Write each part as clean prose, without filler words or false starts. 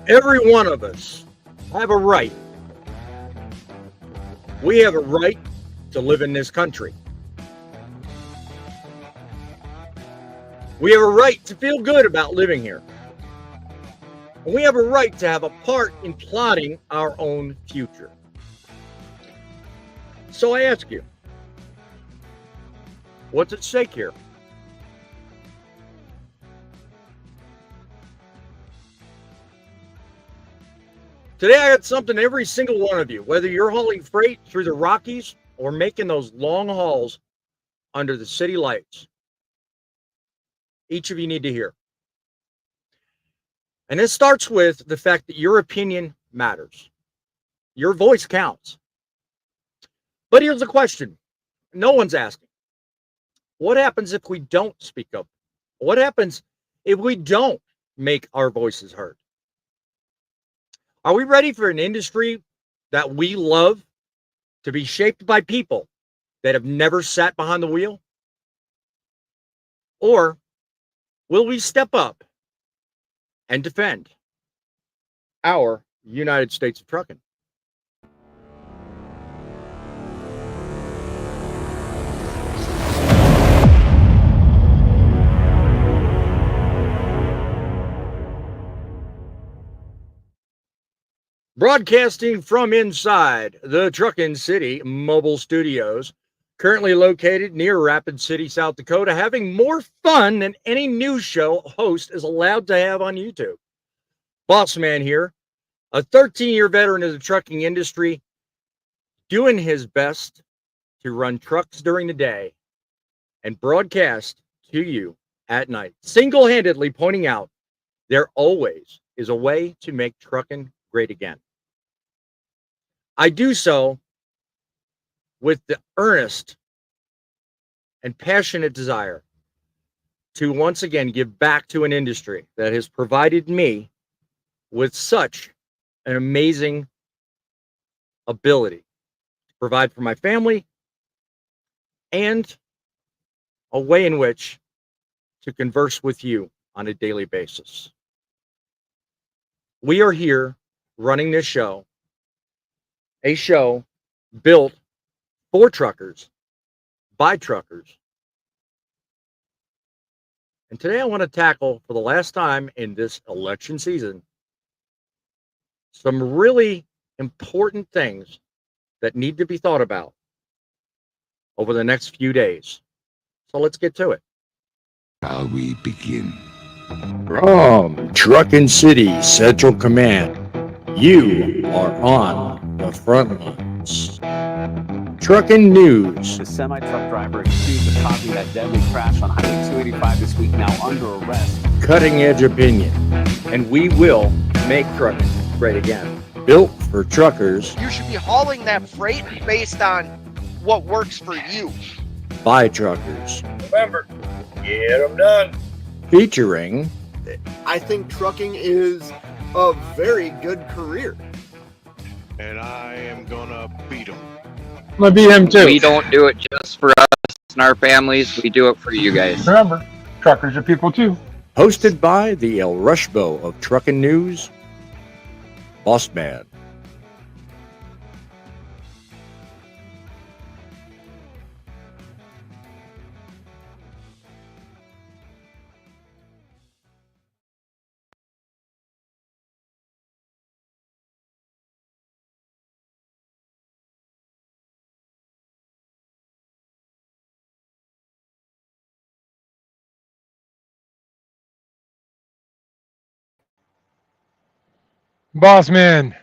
Every one of us have a right. We have a right to live in this country. We have a right to feel good about living here. And we have a right to have a part in plotting our own future. So I ask you, what's at stake here? Today I got something every single one of you, whether you're hauling freight through the Rockies or making those long hauls under the city lights. Each of you need to hear. And it starts with the fact that your opinion matters. Your voice counts. But here's the question. No one's asking. What happens if we don't speak up? What happens if we don't make our voices heard? Are we ready for an industry that we love to be shaped by people that have never sat behind the wheel? Or will we step up and defend our United States of trucking? Broadcasting from inside the Truckin City mobile studios, currently located near Rapid City, South Dakota, having more fun than any news show host is allowed to have on YouTube. Boss Man here, a 13-year veteran of the trucking industry, doing his best to run trucks during the day and broadcast to you at night, single-handedly pointing out there always is a way to make trucking great again. I do so with the earnest and passionate desire to once again give back to an industry that has provided me with such an amazing ability to provide for my family and a way in which to converse with you on a daily basis. We are here running this show, a show built for truckers, by truckers. And today I want to tackle, for the last time in this election season, some really important things that need to be thought about over the next few days. So let's get to it. Shall we begin? From Truckin City Central Command, you are on the front lines. Truckin News. The semi-truck driver accused of causing that deadly crash on Highway 285 this week now under arrest. Cutting edge opinion. And we will make trucking great again. Built for truckers. You should be hauling that freight based on what works for you. By truckers. Remember, get them done. Featuring. I think trucking is a very good career. And I am gonna beat them. I'm gonna beat him too. We don't do it just for us and our families. We do it for you guys. Remember, truckers are people too. Hosted by the El Rushbo of Truckin News, Boss Man. Boss man,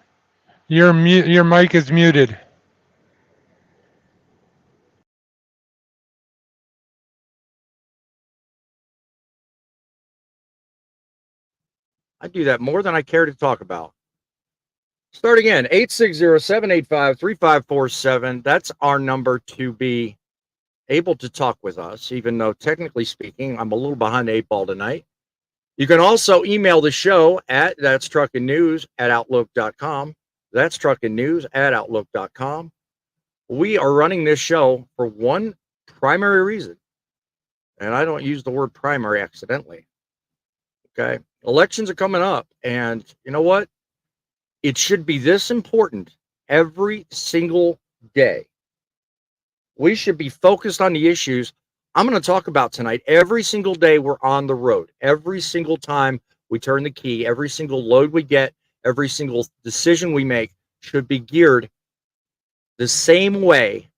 your mic is muted. I do that more than I care to talk about. Start again, 860-785-3547. That's our number to be able to talk with us, even though technically speaking, I'm a little behind the 8 ball tonight. You can also email the show at that'struckinnews@outlook.com. That's truckinnews@outlook.com. We are running this show for one primary reason, and I don't use the word primary accidentally. Okay, Elections are coming up, and you know what? It should be this important every single day. We should be focused on the issues I'm going to talk about tonight. Every single day we're on the road. Every single time we turn the key, every single load we get, every single decision we make should be geared the same way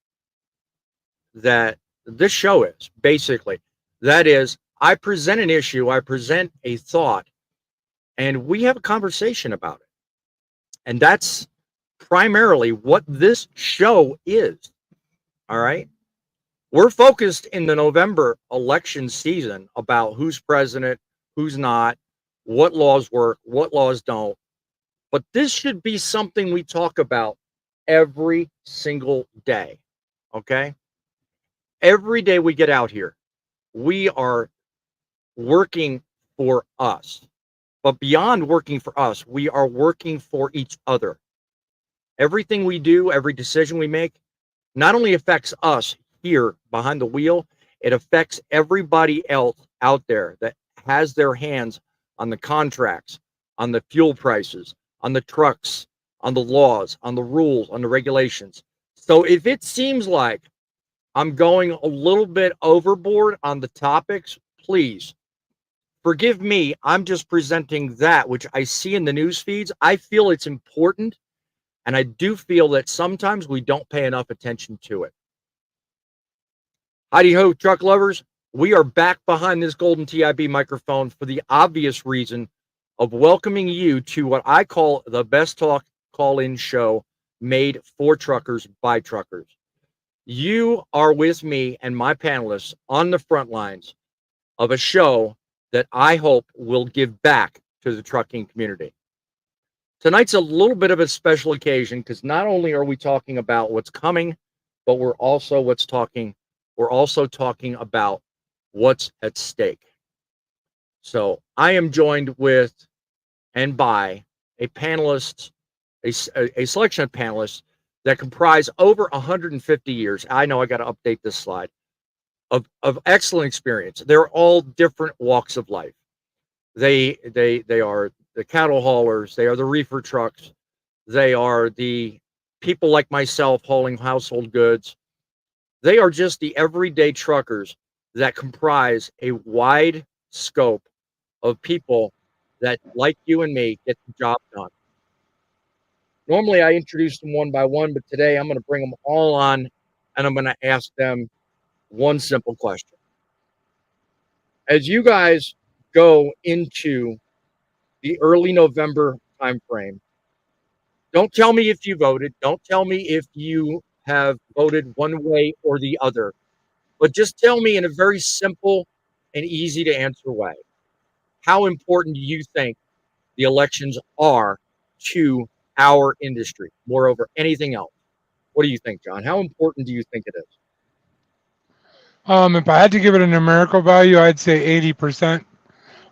that this show is, basically. That is, I present an issue, I present a thought, and we have a conversation about it. And that's primarily what this show is. All right. We're focused in the November election season about who's president, who's not, what laws work, what laws don't. But this should be something we talk about every single day. Okay. Every day we get out here, we are working for us. But beyond working for us, we are working for each other. Everything we do, every decision we make, not only affects us here behind the wheel, it affects everybody else out there that has their hands on the contracts, on the fuel prices, on the trucks, on the laws, on the rules, on the regulations. So if it seems like I'm going a little bit overboard on the topics, please forgive me. I'm just presenting that which I see in the news feeds. I feel it's important, and I do feel that sometimes we don't pay enough attention to it. Heidi ho, truck lovers. We are back behind this golden TIB microphone for the obvious reason of welcoming you to what I call the best talk call-in show made for truckers by truckers. You are with me and my panelists on the front lines of a show that I hope will give back to the trucking community. Tonight's a little bit of a special occasion because not only are we talking about what's coming, but we're also talking about what's at stake. So I am joined with and by a panelist, a selection of panelists that comprise over 150 years. I know I got to update this slide of excellent experience. They're all different walks of life. They are the cattle haulers. They are the reefer trucks. They are the people like myself hauling household goods. They are just the everyday truckers that comprise a wide scope of people that, like you and me, get the job done. Normally, I introduce them one by one, but today I'm going to bring them all on, and I'm going to ask them one simple question. As you guys go into the early November timeframe, don't tell me if you voted. Don't tell me if you have voted one way or the other, but just tell me in a very simple and easy to answer way. How important do you think the elections are to our industry, moreover, anything else? What do you think, John? How important do you think it is? If I had to give it a numerical value, I'd say 80%.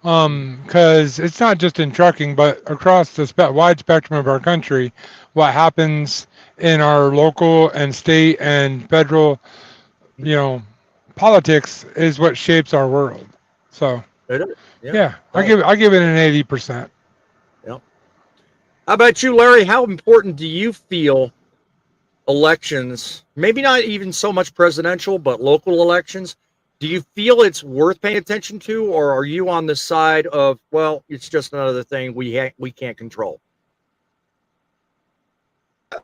Because it's not just in trucking, but across the wide spectrum of our country, what happens in our local and state and federal, politics is what shapes our world. So, yeah, I give it an 80%. Yeah. How about you, Larry? How important do you feel elections, maybe not even so much presidential, but local elections, do you feel it's worth paying attention to, or are you on the side of, well, it's just another thing we can't control?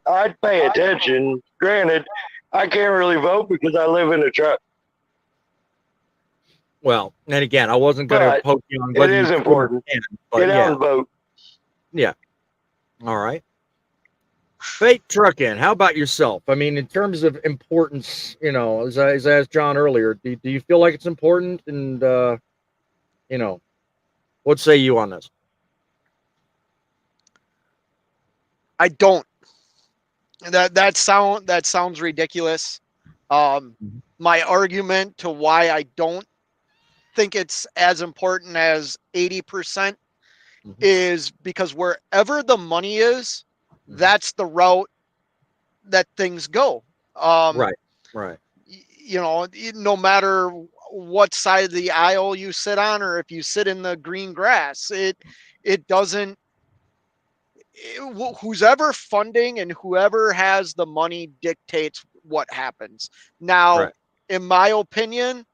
I'd pay attention. Granted, I can't really vote because I live in a truck. Well, and again, I wasn't going to poke you on whether it is important. Get out and vote. Yeah. All right. Fate Truckin, how about yourself? I mean, in terms of importance, as I asked John earlier, do you feel like it's important? And, what say you on this? I don't. That sounds ridiculous. My argument to why I don't think it's as important as 80% is because wherever the money is, that's the route that things go. Right. No matter what side of the aisle you sit on, or if you sit in the green grass. It doesn't. Who's ever funding and whoever has the money dictates what happens. Now, Right. in my opinion,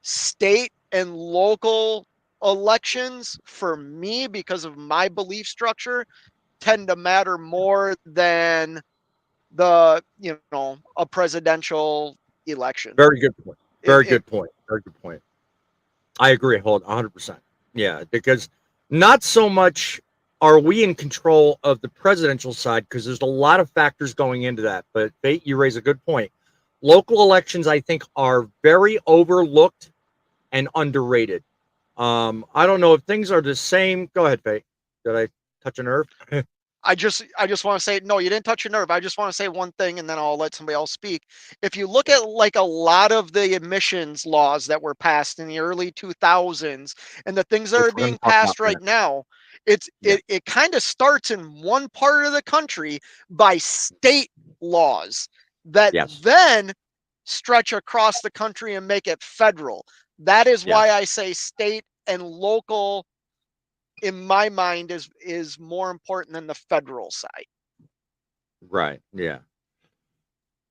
state and local elections, for me, because of my belief structure, tend to matter more than a presidential election. Very good point. Very It- good point. Very good point. I agree. Hold 100%. Yeah, because not so much are we in control of the presidential side, because there's a lot of factors going into that. But Bate, you raise a good point. Local elections, I think, are very overlooked and underrated. I don't know if things are the same. Go ahead, Bate. Did I touch a nerve? I just want to say, no, you didn't touch your nerve. I just want to say one thing, and then I'll let somebody else speak. If you look at like a lot of the emissions laws that were passed in the early 2000s and the things that Which are we're gonna being talk passed about right that. now, Yeah. it kind of starts in one part of the country by state laws that Yes. then stretch across the country and make it federal. That is Yeah. why I say state and local, in my mind, is more important than the federal side. Right. Yeah.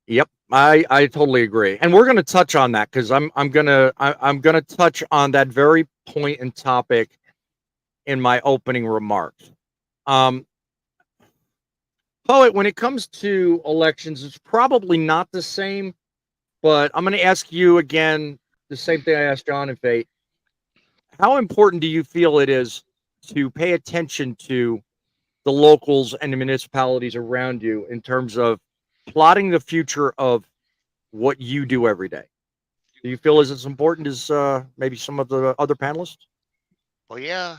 Yep. I totally agree. And we're going to touch on that, because I'm going to touch on that very point and topic in my opening remarks. Poet, when it comes to elections, it's probably not the same, but I'm going to ask you again the same thing I asked John and Fate. How important do you feel it is to pay attention to the locals and the municipalities around you in terms of plotting the future of what you do every day? Do you feel as important as maybe some of the other panelists? Well, yeah.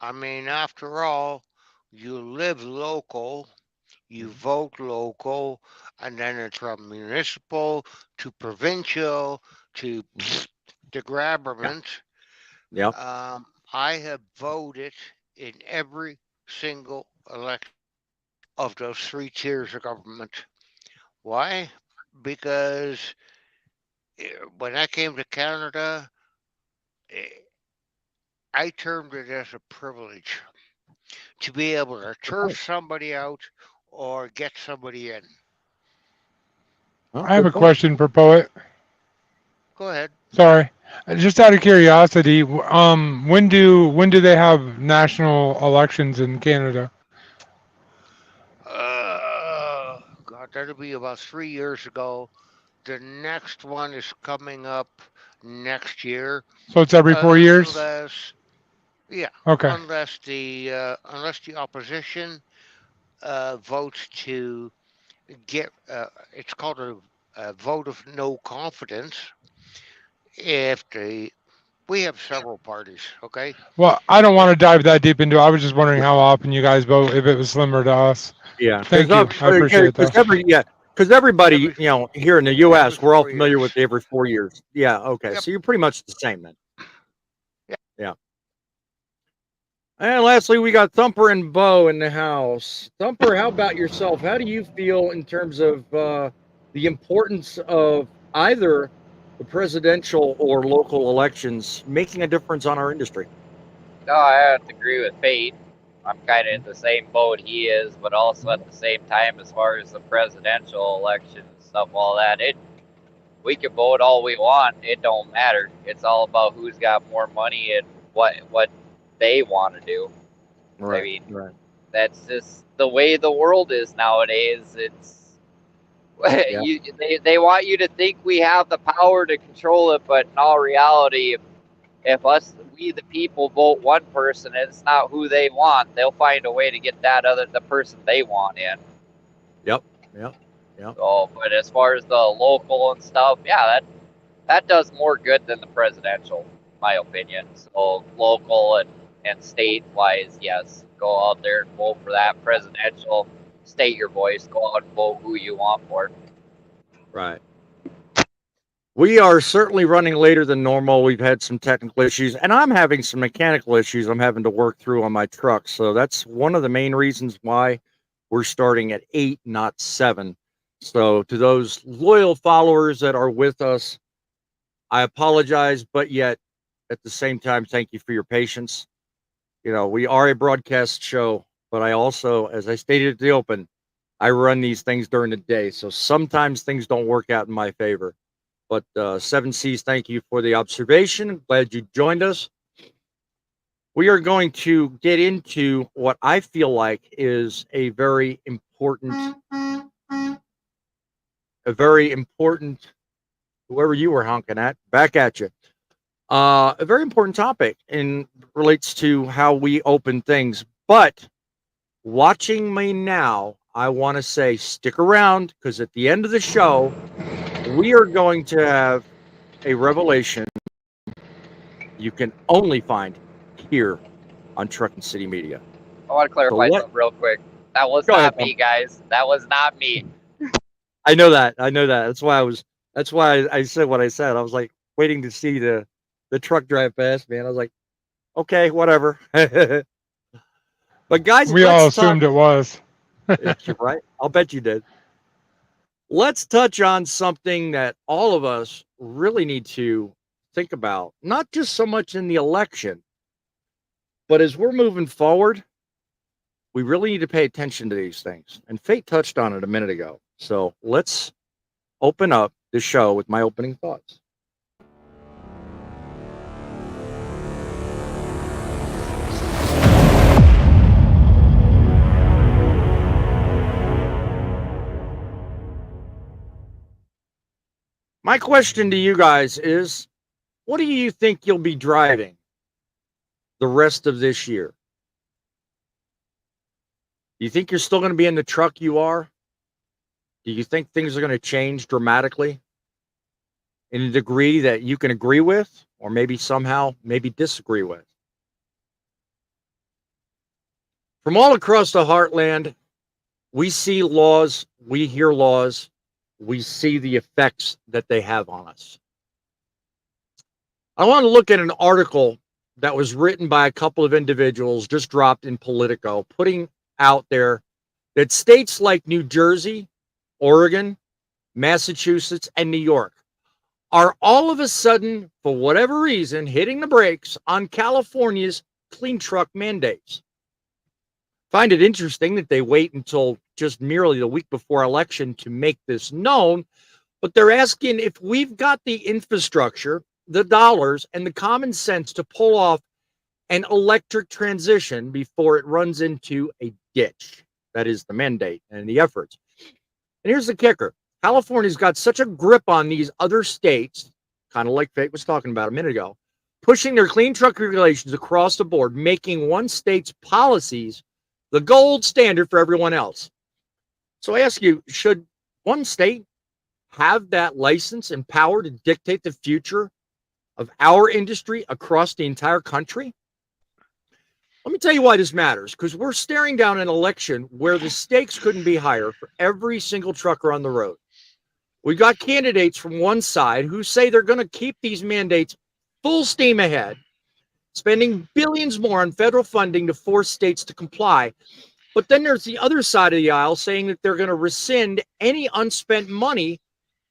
I mean, after all, you live local, you vote local, and then it's from municipal to provincial to the government. Yep. I have voted in every single election of those three tiers of government. Why? Because when I came to Canada, eh, I termed it as a privilege to be able to turf somebody out or get somebody in. Oh, I have good a point. question for Poet. Go ahead. Sorry, just out of curiosity, when do they have national elections in Canada? God, that'll be about 3 years ago. The next one is coming up next year, So it's every 4 years? unless yeah, Okay. unless the opposition votes to get it's called a vote of no confidence. If we have several parties, okay? Well, I don't want to dive that deep into it. I was just wondering how often you guys vote, if it was similar to us. Yeah. Thank you. I appreciate that. Because everybody, Every- here in the every U.S., we're all 4 familiar years. with every 4 years. Yeah. Okay. Yep. So you're pretty much the same then. Yeah. Yeah. And lastly, we got Thumper and Bo in the house. Thumper, how about yourself? How do you feel in terms of the importance of either the presidential or local elections making a difference on our industry? No, I have to agree with Fate. I'm kind of in the same boat he is, but also at the same time, as far as the presidential election stuff, all that, we can vote all we want. It don't matter. It's all about who's got more money and what they want to do. I mean, right. that's just the way the world is nowadays. It's they want you to think we have the power to control it, but in all reality, if we the people vote one person and it's not who they want, they'll find a way to get the person they want in. Yep. So, but as far as the local and stuff, yeah, that does more good than the presidential, in my opinion. So local and state wise, yes, go out there and vote for that. Presidential, state your voice, go out and vote who you want for. Right. We are certainly running later than normal. We've had some technical issues, and I'm having some mechanical issues I'm having to work through on my truck. So that's one of the main reasons why we're starting at 8, not 7. So to those loyal followers that are with us, I apologize, but yet at the same time, thank you for your patience. You know, we are a broadcast show, but I also, as I stated at the open, I run these things during the day. So sometimes things don't work out in my favor. But 7Cs, thank you for the observation. Glad you joined us. We are going to get into what I feel like is a very important, whoever you were honking at, back at you. A very important topic and relates to how we open things. But watching me now, I want to say stick around, because at the end of the show, we are going to have a revelation you can only find here on Truckin City Media. I want to clarify So something real quick. That was Go not ahead, me, guys. That was not me. I know that. That's why I said what I said. I was like waiting to see the truck drive past me, and I was like, okay, whatever. But guys, We all assumed it was. You're right. I'll bet you did. Let's touch on something that all of us really need to think about, not just so much in the election, but as we're moving forward, we really need to pay attention to these things. And Fate touched on it a minute ago. So let's open up the show with my opening thoughts. My question to you guys is, what do you think you'll be driving the rest of this year? Do you think you're still going to be in the truck you are? Do you think things are going to change dramatically in a degree that you can agree with, or maybe somehow disagree with? From all across the heartland, we see laws, we hear laws, we see the effects that they have on us. I want to look at an article that was written by a couple of individuals, just dropped in Politico, putting out there that states like New Jersey, Oregon, Massachusetts, and New York are all of a sudden, for whatever reason, hitting the brakes on California's clean truck mandates. Find it interesting that they wait until just merely the week before election to make this known, but they're asking if we've got the infrastructure, the dollars, and the common sense to pull off an electric transition before it runs into a ditch. That is the mandate and the efforts. And here's the kicker. California's got such a grip on these other states, kind of like Fate was talking about a minute ago, pushing their clean truck regulations across the board, making one state's policies the gold standard for everyone else. So I ask you, should one state have that license and power to dictate the future of our industry across the entire country? Let me tell you why this matters, because we're staring down an election where the stakes couldn't be higher for every single trucker on the road. We got candidates from one side who say they're going to keep these mandates full steam ahead, spending billions more on federal funding to force states to comply. But then there's the other side of the aisle saying that they're going to rescind any unspent money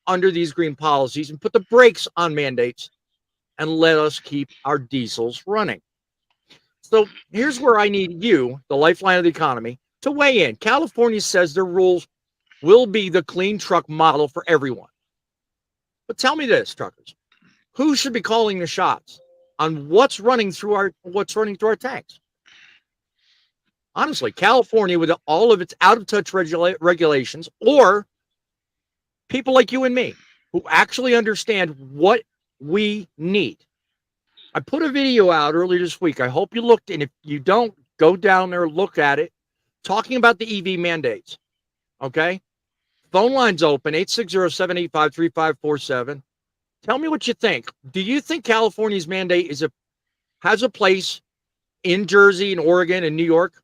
under these green policies and put the brakes on mandates and let us keep our diesels running. So here's where I need you, the lifeline of the economy, to weigh in. California says their rules will be the clean truck model for everyone. But tell me this, truckers, who should be calling the shots on what's running through our tanks? Honestly, California, with all of its out-of-touch regulations, or people like you and me who actually understand what we need. I put a video out earlier this week. I hope you looked, and if you don't, go down there, look at it, talking about the EV mandates. Okay? Phone line's open, 860-785-3547. Tell me what you think. Do you think California's mandate has a place in Jersey and Oregon and New York?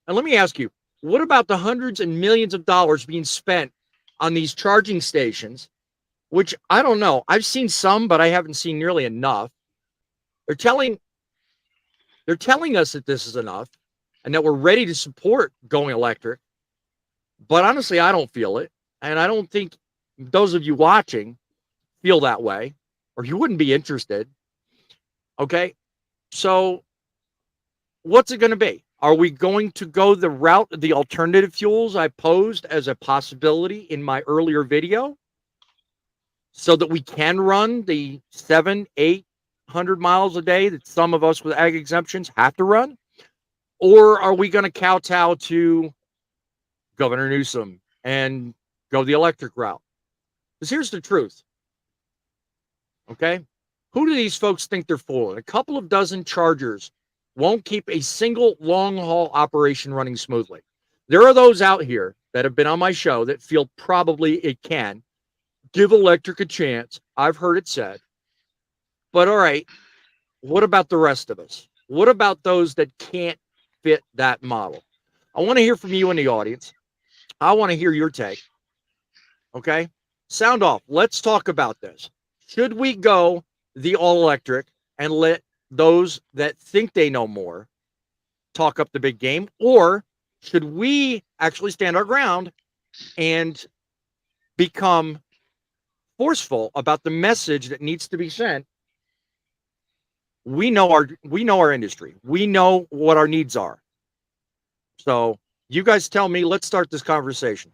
And let me ask you, what about the hundreds and millions of dollars being spent on these charging stations, which I don't know. I've seen some, but I haven't seen nearly enough. They're telling us that this is enough and that we're ready to support going electric. But honestly, I don't feel it. And I don't think those of you watching feel that way. or you wouldn't be interested. Okay. So what's it going to be? Are we going to go the route of the alternative fuels I posed as a possibility in my earlier video so that we can run the 700-800 miles a day that some of us with ag exemptions have to run? Or are we going to kowtow to Governor Newsom and go the electric route? Because here's the truth. Okay. Who do these folks think they're fooling? A couple of dozen chargers won't keep a single long haul operation running smoothly. There are those out here that have been on my show that feel probably it can give electric a chance. I've heard it said. But all right, what about the rest of us? What about those that can't fit that model? I want to hear from you in the audience. I want to hear your take. Okay? Sound off. Let's talk about this. Should we go the all electric and let those that think they know more talk up the big game? Or should we actually stand our ground and become forceful about the message that needs to be sent? We know our industry. We know what our needs are. So you guys tell me, let's start this conversation.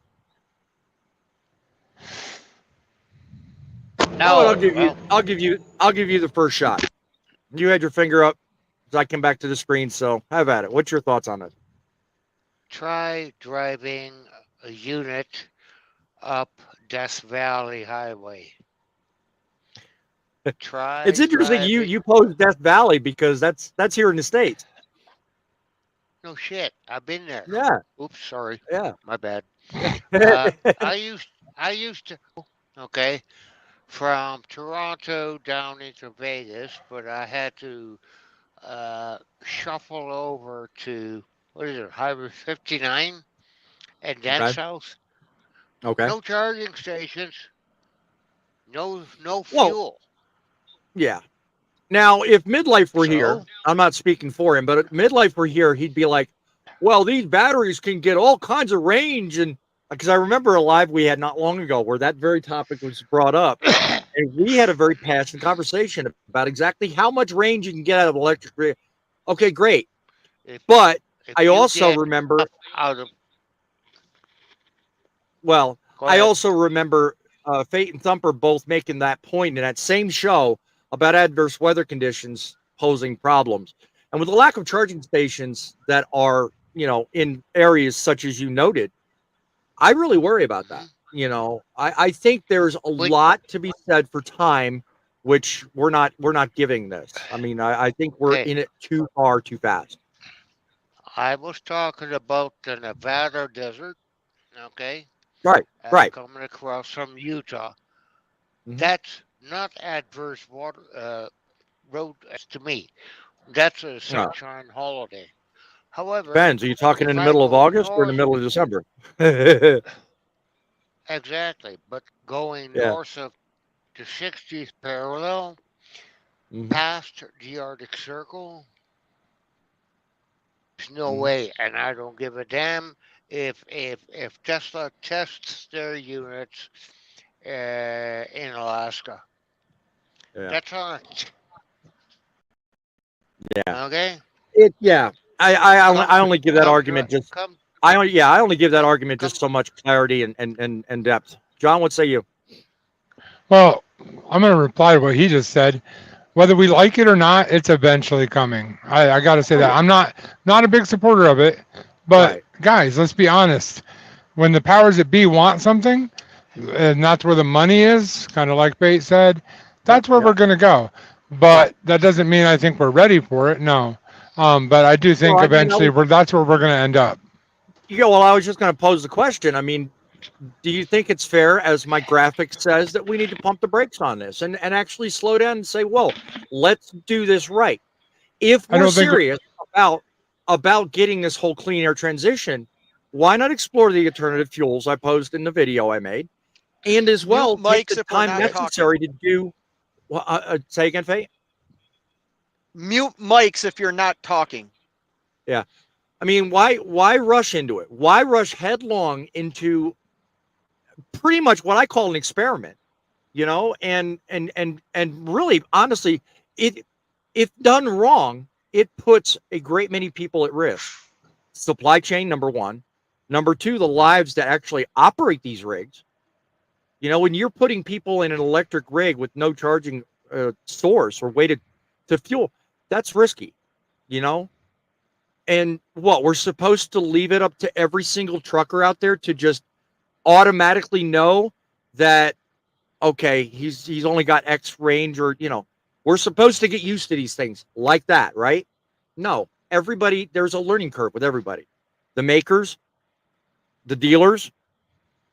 No, I'll give you the first shot. You had your finger up as I came back to the screen, so have at it. What's your thoughts on this? Try driving a unit up Death Valley Highway. Try. It's interesting you posed Death Valley because that's here in the States. No shit, I've been there. Yeah. Oops, sorry. Yeah. My bad. I used to. Okay. From Toronto down into Vegas, but I had to shuffle over to, what is it, Highway 59 and then south. Okay. No charging stations, no fuel. Yeah. Now, if Midlife were here, I'm not speaking for him, but if Midlife were here, he'd be like, well, these batteries can get all kinds of range. And because I remember a live we had not long ago where that very topic was brought up. And we had a very passionate conversation about exactly how much range you can get out of electric. Okay, great. But I also remember I also remember Fate and Thumper both making that point in that same show about adverse weather conditions posing problems. And with the lack of charging stations that are, in areas such as you noted, I really worry about that. I think there's a lot to be said for time, which we're not giving this. I mean, I think we're in it too far, too fast. I was talking about the Nevada desert, okay? Right. Coming across from Utah. Mm-hmm. That's not adverse water road to me. That's a sunshine holiday. However, depends. Are you talking in the middle of August or in the middle of December? Exactly, but going north of the 60th parallel, past the Arctic Circle, there's no way, and I don't give a damn if Tesla tests their units in Alaska. Yeah. That's on. Yeah. Okay. I only give that argument just. I only give that argument just so much clarity and depth. John, what say you? Well, I'm going to reply to what he just said. Whether we like it or not, it's eventually coming. I got to say that. I'm not a big supporter of it, but guys, let's be honest. When the powers that be want something, and that's where the money is, kind of like Bate said, that's where we're going to go. But that doesn't mean I think we're ready for it. No. But I do think eventually that's where we're going to end up. Yeah, well, I was just going to pose the question. I mean, do you think it's fair, as my graphic says, that we need to pump the brakes on this and actually slow down and say, whoa, let's do this right? If we're serious about getting this whole clean air transition, why not explore the alternative fuels I posed in the video I made, and as well take the time necessary to do. Say again, Faye? Mute mics if you're not talking. Yeah. I mean, why rush into it? Why rush headlong into pretty much what I call an experiment? and really, honestly, it if done wrong, it puts a great many people at risk. Supply chain, number one. Number two, the lives that actually operate these rigs. When you're putting people in an electric rig with no charging source or way to fuel, that's risky, And what, we're supposed to leave it up to every single trucker out there to just automatically know that, okay, he's only got X range, or, we're supposed to get used to these things like that, right? No, everybody, there's a learning curve with everybody. The makers, the dealers,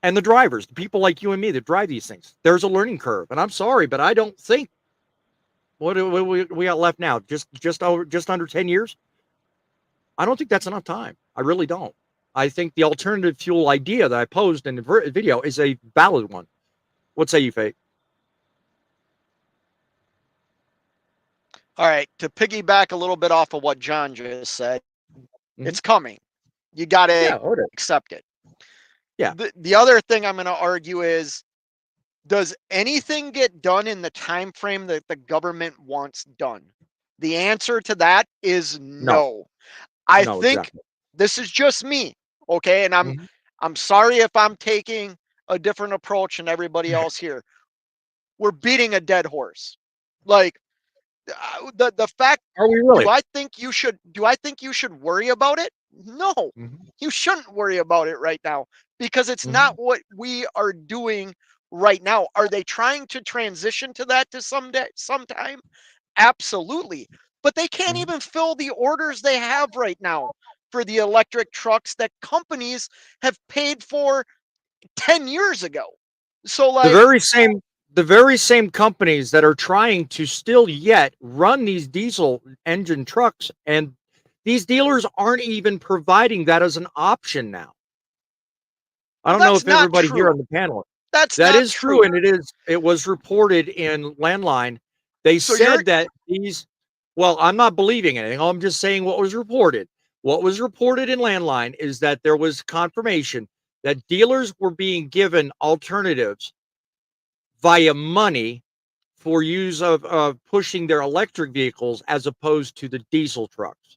and the drivers, the people like you and me that drive these things. There's a learning curve. And I'm sorry, but I don't think, what do we got left now? Just under 10 years? I don't think that's enough time. I really don't. I think the alternative fuel idea that I posed in the video is a valid one. What say you, Fate? All right, to piggyback a little bit off of what John just said, it's coming. You got to accept it. Yeah. The other thing I'm going to argue is, does anything get done in the time frame that the government wants done? The answer to that is no. I think this is just me, okay? And I'm sorry if I'm taking a different approach than everybody else here. We're beating a dead horse. Like, the fact, are we really? Do I think you should worry about it? No, you shouldn't worry about it right now, because it's not what we are doing right now. Are they trying to transition to that to sometime? Absolutely. But they can't even fill the orders they have right now for the electric trucks that companies have paid for 10 years ago. So, like, the very same companies that are trying to still yet run these diesel engine trucks, and these dealers aren't even providing that as an option now. I don't know if everybody here on the panel. That is true, and it was reported in Landline. They said that these. Well, I'm not believing anything. I'm just saying what was reported. What was reported in Landline is that there was confirmation that dealers were being given alternatives via money for use of pushing their electric vehicles as opposed to the diesel trucks.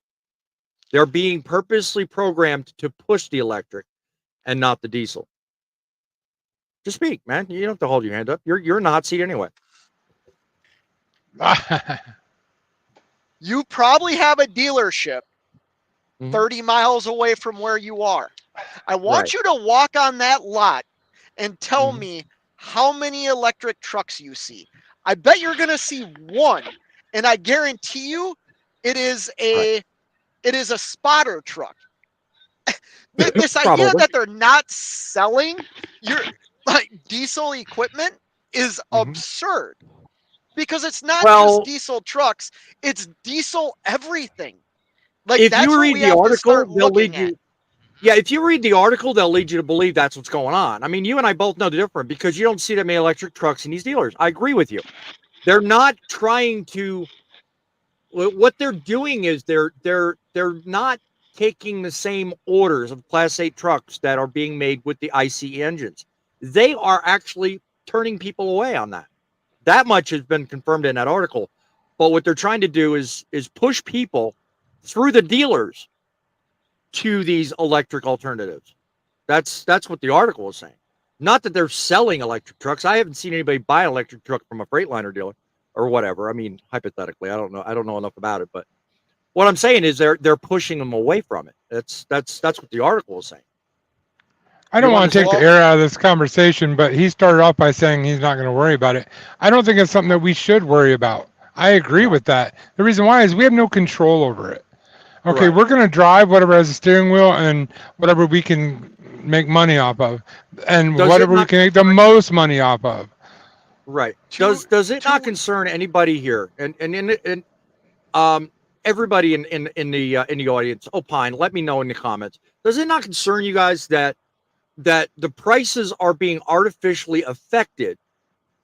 They're being purposely programmed to push the electric and not the diesel. Just speak, man. You don't have to hold your hand up. You're in the hot seat anyway. You probably have a dealership 30 miles away from where you are. I want you to walk on that lot and tell me how many electric trucks you see. I bet you're going to see one, and I guarantee you it is a spotter truck. This idea that they're not selling your diesel equipment is absurd, because it's not just diesel trucks, it's diesel everything. Like, if you read the article, they'll lead you. Yeah, if you read the article, they'll lead you to believe that's what's going on. I mean, you and I both know the difference, because you don't see that many electric trucks in these dealers. I agree with you. They're not trying to. What they're doing is they're not taking the same orders of Class 8 trucks that are being made with the ICE engines. They are actually turning people away on that. That much has been confirmed in that article. But what they're trying to do is push people through the dealers to these electric alternatives. That's what the article is saying. Not that they're selling electric trucks. I haven't seen anybody buy an electric truck from a Freightliner dealer or whatever. I mean, hypothetically, I don't know enough about it, but what I'm saying is they're pushing them away from it. That's what the article is saying. I don't want to take the air out of this conversation, but he started off by saying he's not going to worry about it. I don't think it's something that we should worry about. I agree with that. The reason why is we have no control over it. Okay, we're going to drive whatever has a steering wheel and whatever we can make money off of, and whatever we can make the most money off of. Right. Does it not concern anybody here and everybody in the audience? Opine. Let me know in the comments. Does it not concern you guys that the prices are being artificially affected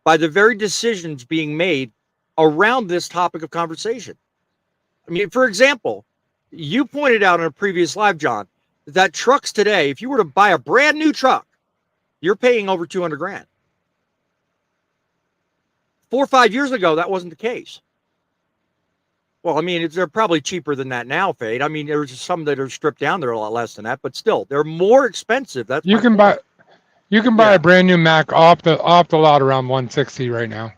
by the very decisions being made around this topic of conversation? I mean, for example, you pointed out in a previous live, John, that trucks today, if you were to buy a brand new truck, you're paying over $200,000. 4 or 5 years ago, that wasn't the case. Well, I mean, they're probably cheaper than that now, Fade. I mean, there's some that are stripped down. They're a lot less than that, but still, they're more expensive. That's You my can point. buy a brand new Mac off the lot around 160 right now.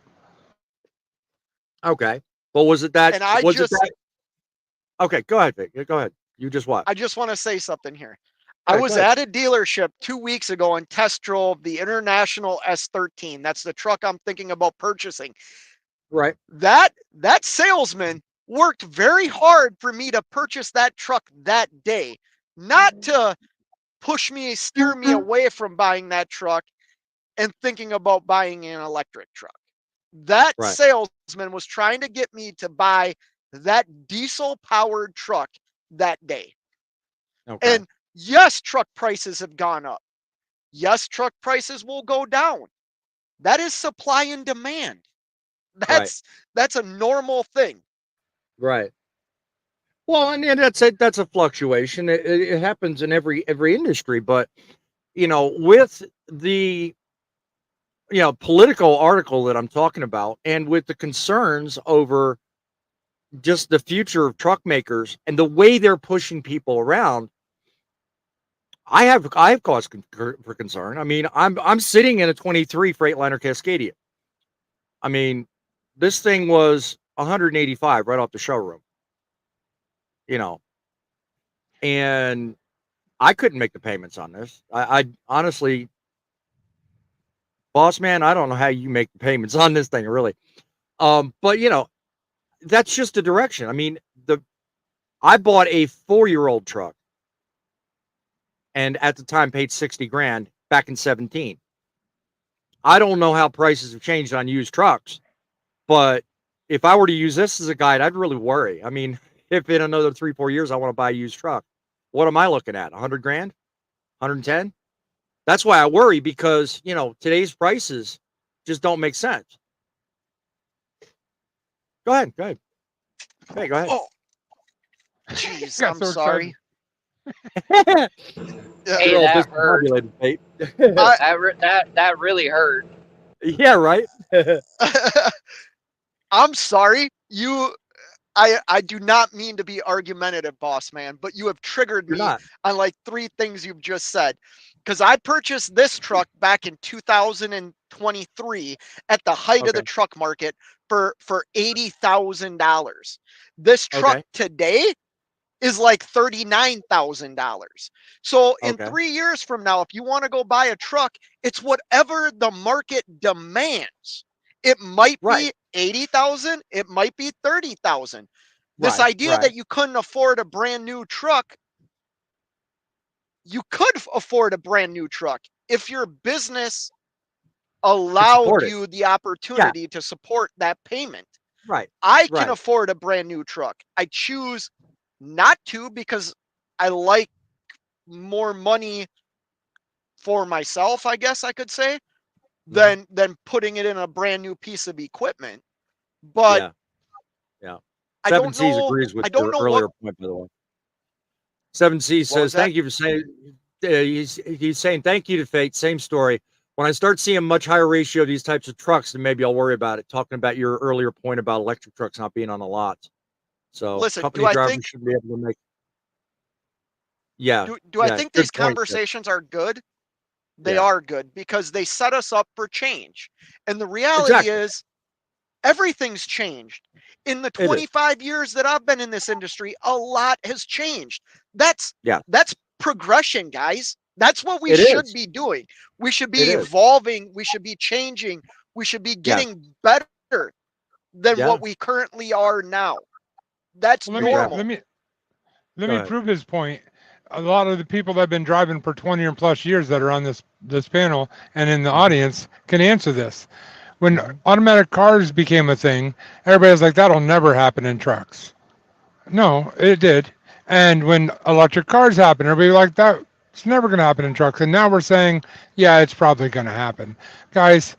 Okay. Well, was it that? And I was just, it that? Okay, go ahead, Vic. Go ahead. You just what? I just want to say something here. All I right, was go ahead. at a dealership 2 weeks ago and test drove the International S13. That's the truck I'm thinking about purchasing. Right. That salesman worked very hard for me to purchase that truck that day, not to steer me away from buying that truck and thinking about buying an electric truck. That Right. salesman was trying to get me to buy that diesel powered truck that day. Okay. And yes, truck prices have gone up. Yes, truck prices will go down. That is supply and demand. That's a normal thing. Right. Well, and that's a fluctuation. It happens in every industry, but with the political article that I'm talking about, and with the concerns over just the future of truck makers and the way they're pushing people around, I have cause for concern. I mean, I'm sitting in a 23 Freightliner Cascadia. I mean, this thing was 185 right off the showroom. And I couldn't make the payments on this. I honestly, boss man, I don't know how you make the payments on this thing, really. But that's just the direction. I mean, I bought a 4-year-old truck, and at the time paid 60 grand back in 17. I don't know how prices have changed on used trucks, but if I were to use this as a guide, I'd really worry. I mean, if in another 3-4 years I want to buy a used truck, what am I looking at? 100 grand? 110? That's why I worry, because, today's prices just don't make sense. Go ahead. Hey, go ahead. Oh, jeez, Got I'm so sorry. Hey, You're all that hurt. discombobulated, Pete. That really hurt. Yeah, right. I'm sorry. I do not mean to be argumentative, boss man, but you have triggered You're me not. on like 3 things you've just said. Because I purchased this truck back in 2023 at the height of the Okay. truck market for $80,000. This truck Okay. today is like $39,000. So in Okay. 3 years from now, if you want to go buy a truck, it's whatever the market demands. It might be Right. 80,000, it might be 30,000. This Right. idea Right. that you couldn't afford a brand new truck, you could afford a brand new truck if your business allowed support it. you the opportunity to support that payment. Right. I can Right. afford a brand new truck. I choose not to because I like more money for myself, I guess I could say, than putting it in a brand new piece of equipment. But Yeah. Yeah. I Seven don't C's know. agrees with I don't your know earlier what. point, by the way. Seven C's What was says, that? thank you for saying, he's saying, thank you to Fate. Same story. When I start seeing much higher ratio of these types of trucks, then maybe I'll worry about it. Talking about your earlier point about electric trucks not being on the lots. So Listen, company drivers should be able to make. Yeah. do I Yeah. think Good these point, Vic. conversations are good? They Yeah. are good because they set us up for change. And the reality Exactly. is everything's changed. In the It is. 25 years that I've been in this industry, a lot has changed. That's Yeah. progression, guys. That's what we It should is. be doing. We should It be is. evolving. We should be changing. We should be Yeah. getting better than Yeah. what we currently are now. That's Let normal. me Go ahead. prove his point. A lot of the people that have been driving for 20 or plus years that are on this panel and in the audience can answer this. When automatic cars became a thing, everybody was like, that'll never happen in trucks. No, it did. And when electric cars happened, everybody was like, that's never going to happen in trucks. And now we're saying, yeah, it's probably going to happen. Guys,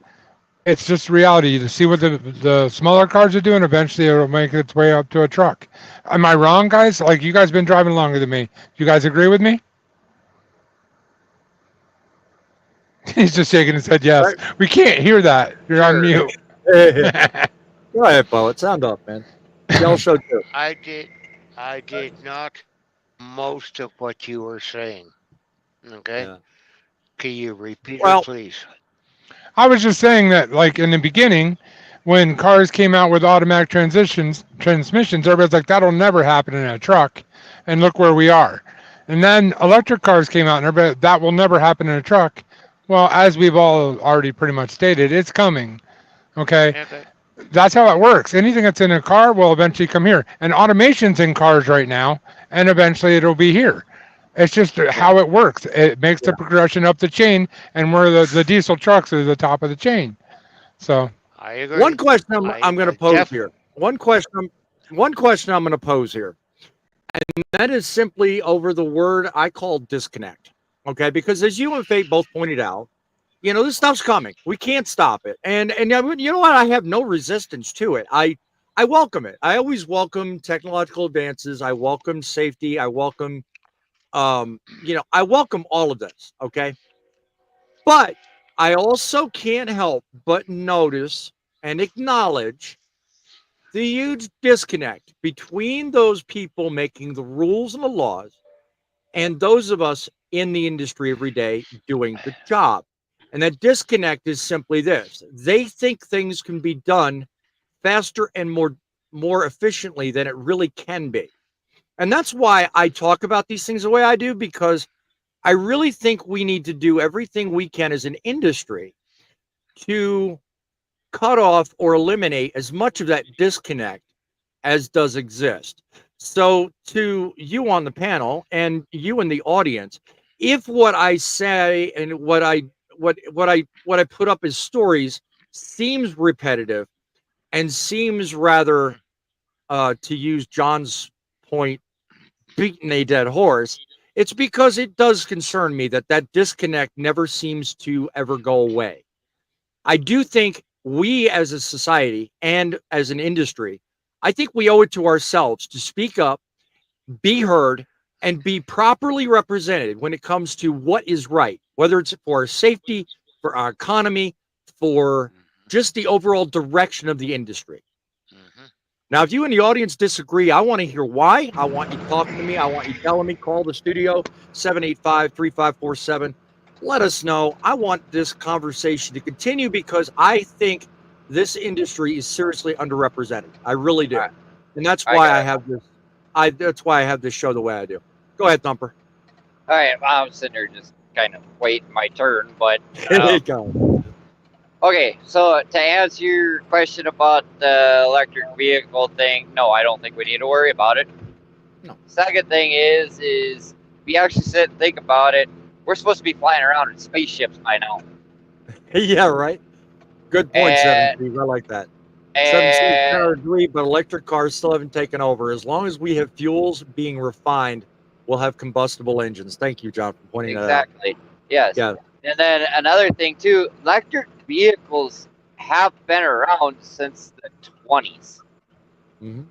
it's just reality. To see what the smaller cars are doing, eventually it'll make its way up to a truck. Am I wrong, guys? Like, you guys been driving longer than me. Do you guys agree with me? He's just shaking his head yes. Right. We can't hear that. You're on Sure. mute. Go ahead, poet. Sound off, man. Y'all show too. I did not most of what you were saying. Okay. Yeah. Can you repeat Well, it, please? I was just saying that, like in the beginning, when cars came out with automatic transmissions, everybody's like, that'll never happen in a truck. And look where we are. And then electric cars came out, and everybody, that will never happen in a truck. Well, as we've all already pretty much stated, it's coming. Okay. Okay. That's how it works. Anything that's in a car will eventually come here. And automation's in cars right now, and eventually it'll be here. It's just how it works. It makes the progression up the chain, and where the diesel trucks are the top of the chain. So I agree. one question I'm going to pose here. One question I'm going to pose here, and that is simply over the word I call disconnect. Okay, because as you and Fate both pointed out, you know, this stuff's coming. We can't stop it. And you know what? I have no resistance to it. I welcome it. I always welcome technological advances. I welcome safety. I welcome, I welcome all of this. Okay. But I also can't help but notice and acknowledge the huge disconnect between those people making the rules and the laws and those of us in the industry every day doing the job. And that disconnect is simply this. They think things can be done faster and more efficiently than it really can be. And that's why I talk about these things the way I do, because I really think we need to do everything we can as an industry to cut off or eliminate as much of that disconnect as does exist. So to you on the panel and you in the audience, if what I say and what I put up as stories seems repetitive and seems rather, to use John's point, beating a dead horse, it's because it does concern me that disconnect never seems to ever go away. I do think we as a society and as an industry, I think we owe it to ourselves to speak up, be heard, and be properly represented when it comes to what is right, whether it's for our safety, for our economy, for just the overall direction of the industry. Now, if you in the audience disagree, I want to hear why. I want you talking to me. I want you telling me. Call the studio, 785-3547. Let us know. I want this conversation to continue because I think this industry is seriously underrepresented. I really do. And that's why I have this. That's why I have this show the way I do. Go ahead, Thumper. All right, I'm sitting there just kind of waiting my turn, but okay. So to answer your question about the electric vehicle thing, no, I don't think we need to worry about it. No. Second thing is we actually sit and think about it. We're supposed to be flying around in spaceships by now. Yeah, right. Good point, 7 I like that. 7 I agree, but electric cars still haven't taken over. As long as we have fuels being refined, we'll have combustible engines. Thank you, John, for pointing that out. Exactly. Yes. Yeah. And then another thing too, electric vehicles have been around since the 20s. Mm-hmm.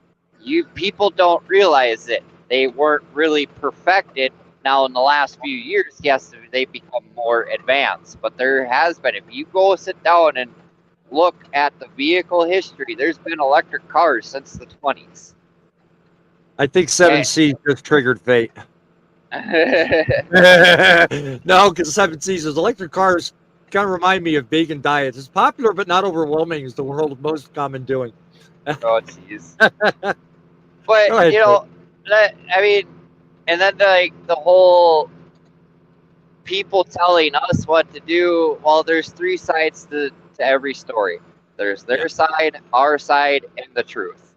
You people don't realize it. They weren't really perfected. Now, in the last few years, yes, they've become more advanced. But there has been, if you go sit down and look at the vehicle history, there's been electric cars since the 20s. I think 7C just triggered fate. No, because 7C's electric cars kind of remind me of vegan diets. It's popular, but not overwhelming is the world's most common doing. Oh, jeez. But, ahead, you know, I mean, and then like the whole people telling us what to do. Well, there's three sides to every story. There's their side, our side, and the truth.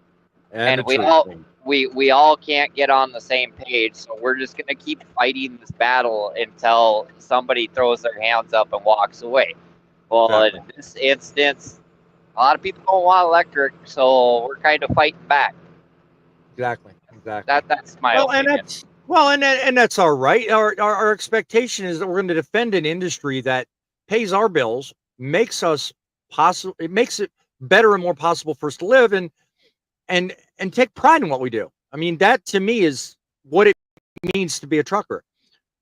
And we all can't get on the same page, so we're just gonna keep fighting this battle until somebody throws their hands up and walks away. Well, in this instance, a lot of people don't want electric, so we're kind of fighting back. Exactly. That's my opinion. And that's all right. Our expectation is that we're going to defend an industry that pays our bills, makes us possible. It makes it better and more possible for us to live and take pride in what we do. I mean, that to me is what it means to be a trucker.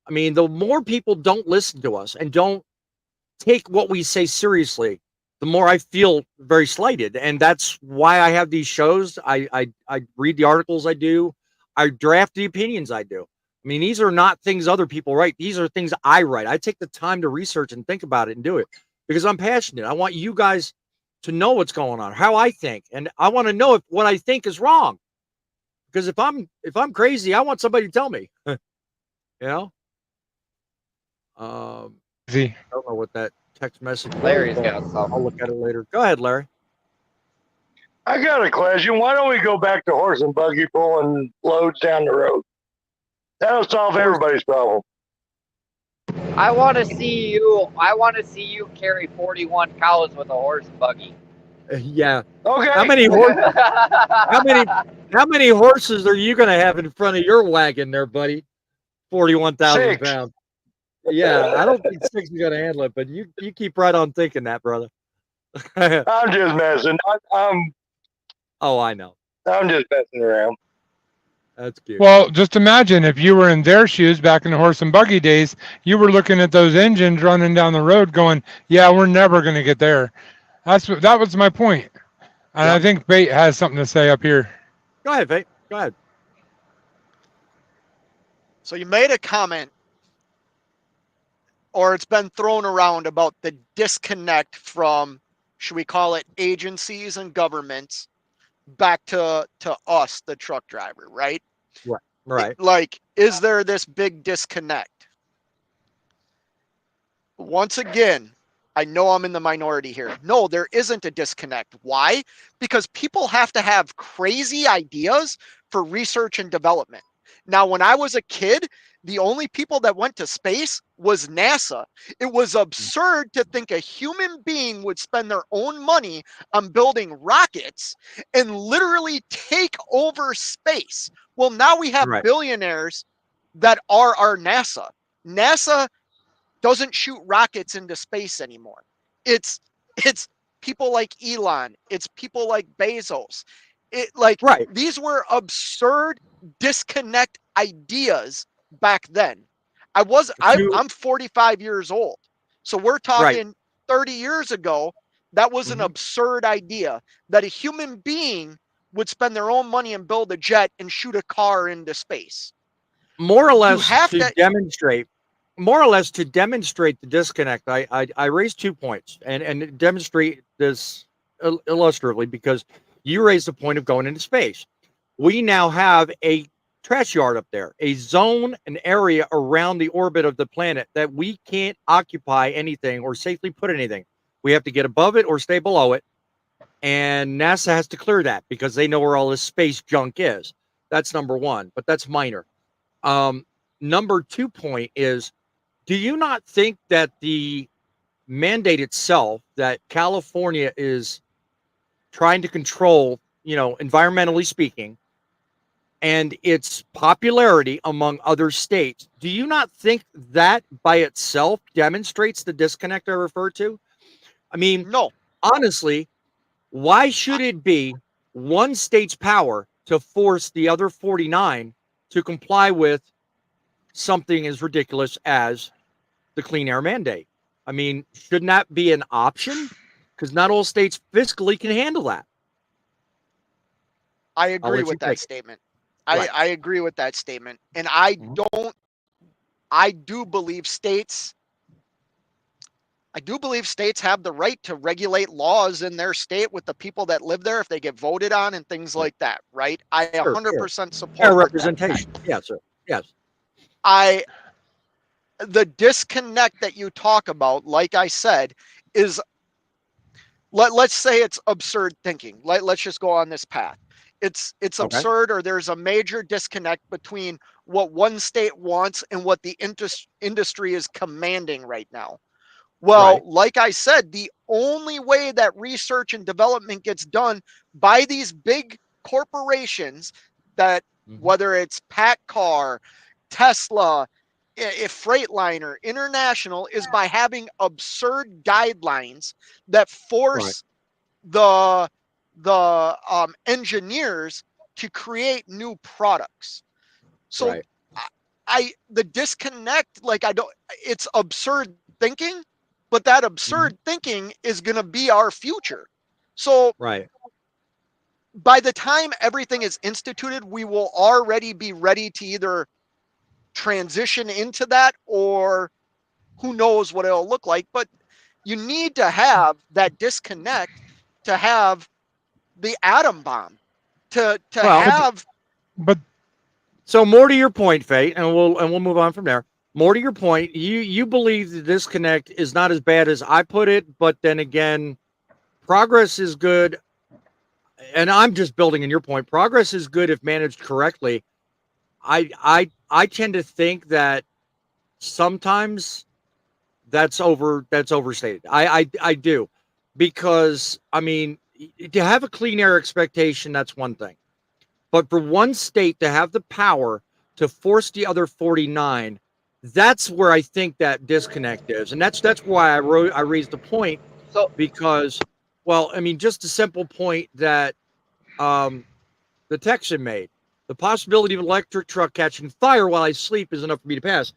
I mean, the more people don't listen to us and don't take what we say seriously, the more I feel very slighted. And that's why I have these shows. I read the articles I do. I draft the opinions I do. I mean, these are not things other people write. These are things I write. I take the time to research and think about it and do it because I'm passionate. I want you guys to know what's going on, how I think, and I want to know if what I think is wrong. Because if I'm crazy, I want somebody to tell me. You know. I don't know what that text message was. Larry's got I'll something. look at it later. Go ahead, Larry. I got a question. Why don't we go back to horse and buggy pulling loads down the road? That'll solve everybody's problem. I want to see you carry 41 cows with a horse and buggy. Yeah. Okay. How many horses are you going to have in front of your wagon there, buddy? 41,000 6. pounds. Yeah, I don't think 6 is going to handle it, but you keep right on thinking that, brother. I'm just messing. Oh, I know. I'm just messing around. That's cute. Well, just imagine if you were in their shoes back in the horse and buggy days, you were looking at those engines running down the road going, yeah, we're never going to get there. That was my point. And I think Bate has something to say up here. Go ahead, Bate. Go ahead. So you made a comment, or it's been thrown around about the disconnect from, should we call it, agencies and governments back to us, the truck driver, right? Right. Like, is there this big disconnect? Once again, I know I'm in the minority here. No, there isn't a disconnect. Why? Because people have to have crazy ideas for research and development. Now, when I was a kid, the only people that went to space was NASA. It was absurd to think a human being would spend their own money on building rockets and literally take over space. Well, now we have billionaires that are our NASA. NASA doesn't shoot rockets into space anymore. It's people like Elon. It's people like Bezos. These were absurd disconnect ideas back then. I'm 45 years old. So we're talking 30 years ago. That was an absurd idea that a human being would spend their own money and build a jet and shoot a car into space. More or less to demonstrate the disconnect, I raised 2 points and demonstrate this illustratively because you raised the point of going into space. We now have a trash yard up there, a zone, an area around the orbit of the planet that we can't occupy anything or safely put anything. We have to get above it or stay below it. And NASA has to clear that because they know where all this space junk is. That's number one, but that's minor. Number 2 point is, do you not think that the mandate itself that California is trying to control, environmentally speaking, and its popularity among other states, do you not think that by itself demonstrates the disconnect I referred to? I mean, no. Honestly, why should it be one state's power to force the other 49 to comply with something as ridiculous as the clean air mandate? I mean, shouldn't that be an option? Because not all states fiscally can handle that. I agree with that statement. I agree with that statement. And I do believe states have the right to regulate laws in their state with the people that live there if they get voted on and things like that, right? I 100% support fair representation. Yes, sir. Yes. The disconnect that you talk about, like I said, is let's say it's absurd thinking. Let's just go on this path. It's absurd, or there's a major disconnect between what one state wants and what the industry is commanding right now. Well, like I said, the only way that research and development gets done by these big corporations, that whether it's PACCAR, Tesla, Freightliner, International, is by having absurd guidelines that force the engineers to create new products. So the disconnect, it's absurd thinking, but that absurd thinking is going to be our future. So Right. by the time everything is instituted, we will already be ready to either transition into that, or who knows what it'll look like. But you need to have that disconnect to have the atom bomb, to Well, have. But So more to your point, Fate, and we'll move on from there. More to your point, you believe the disconnect is not as bad as I put it, but then again, progress is good. And I'm just building in your point. Progress is good if managed correctly. I tend to think that sometimes that's overstated. I do, because I mean, to have a clean air expectation, that's one thing, but for one state to have the power to force the other 49, that's where I think that disconnect is, and that's why I raised the point. So Because, well, I mean, just a simple point that the Texan made. The possibility of an electric truck catching fire while I sleep is enough for me to pass.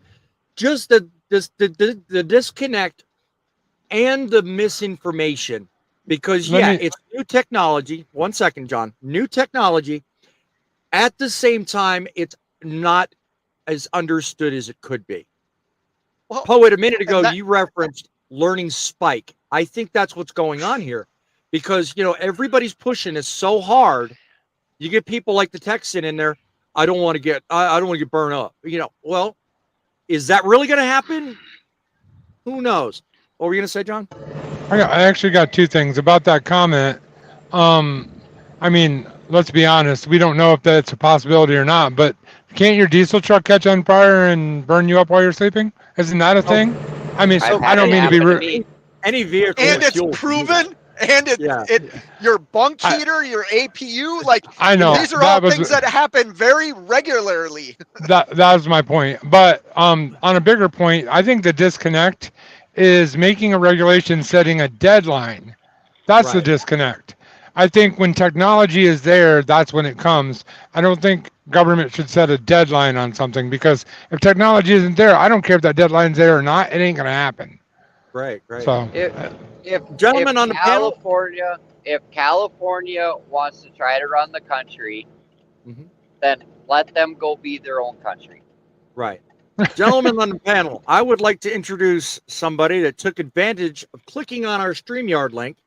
Just the disconnect and the misinformation, because it's new technology. 1 second, John. New technology. At the same time, it's not as understood as it could be. Well, Poet, a minute ago, that- you referenced learning spike. I think that's what's going on here, because everybody's pushing it so hard. You get people like the Texan in there. I don't want to get burned up. Well, is that really going to happen? Who knows? What were you going to say, John? I actually got two things about that comment. I mean, let's be honest. We don't know if that's a possibility or not, but can't your diesel truck catch on fire and burn you up while you're sleeping? Isn't that a thing? I mean, I've I had don't it mean to be happen to rude. me. Any vehicle and with it's fuel can do that. proven, and it your bunk heater, your APU, like I know these are all that was things that happen very regularly. that was my point. But on a bigger point, I think the disconnect is making a regulation setting a deadline. That's the Right. disconnect. I think when technology is there, that's when it comes. I don't think government should set a deadline on something, because if technology isn't there, I don't care if that deadline's there or not, it ain't gonna happen. Right. So If Gentlemen on the panel? if California wants to try to run the country, Mhm. then let them go be their own country. Right. Gentlemen on the panel, I would like to introduce somebody that took advantage of clicking on our StreamYard link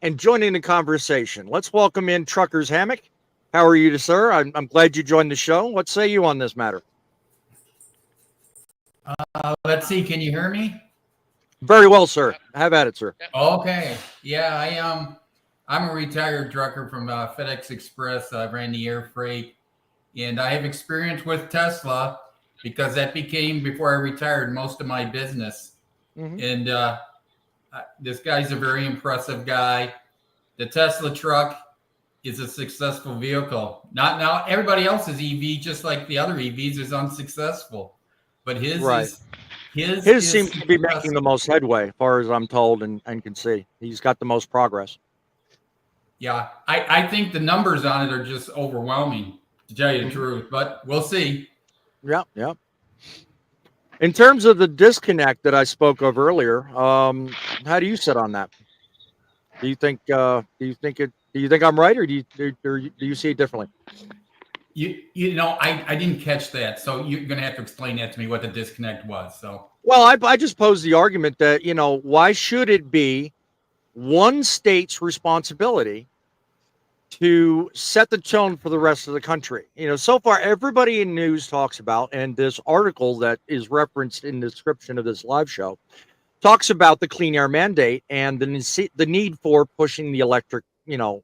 and joining the conversation. Let's welcome in Trucker's Hammock. How are you, sir? I'm glad you joined the show. What say you on this matter? Let's see. Can you hear me? Very well, sir. Have at it, sir. Okay. Yeah, I'm a retired trucker from FedEx Express. I ran the air freight, and I have experience with Tesla because that became, before I retired, most of my business. Mhm. And this guy's a very impressive guy. The Tesla truck is a successful vehicle. Not now. Everybody else's EV, just like the other EVs, is unsuccessful, but his Right. is his. His is seems to be making successful. the most headway, as far as I'm told and can see. He's got the most progress. Yeah, I think the numbers on it are just overwhelming, to tell you the truth, but we'll see. Yeah. In terms of the disconnect that I spoke of earlier, how do you sit on that? Do you think I'm right, or do you see it differently? I didn't catch that, so you're gonna have to explain that to me, what the disconnect was. So, Well, I just posed the argument that, why should it be one state's responsibility to set the tone for the rest of the country? So far, everybody in news talks about, and this article that is referenced in the description of this live show talks about the clean air mandate and the need for pushing the electric,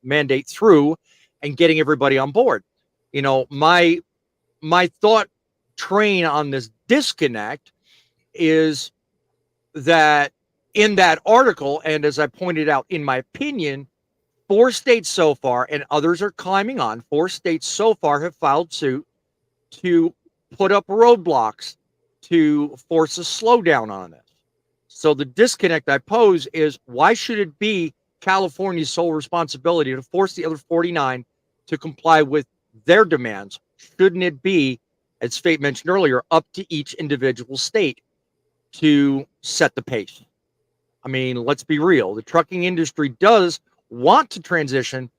mandate through and getting everybody on board. My thought train on this disconnect is that in that article, and as I pointed out, in my opinion, 4 states so far, and others are climbing on, 4 states so far have filed suit to put up roadblocks to force a slowdown on this. So the disconnect I pose is, why should it be California's sole responsibility to force the other 49 to comply with their demands? Shouldn't it be, as Fate mentioned earlier, up to each individual state to set the pace? I mean, let's be real. The trucking industry does want to transition,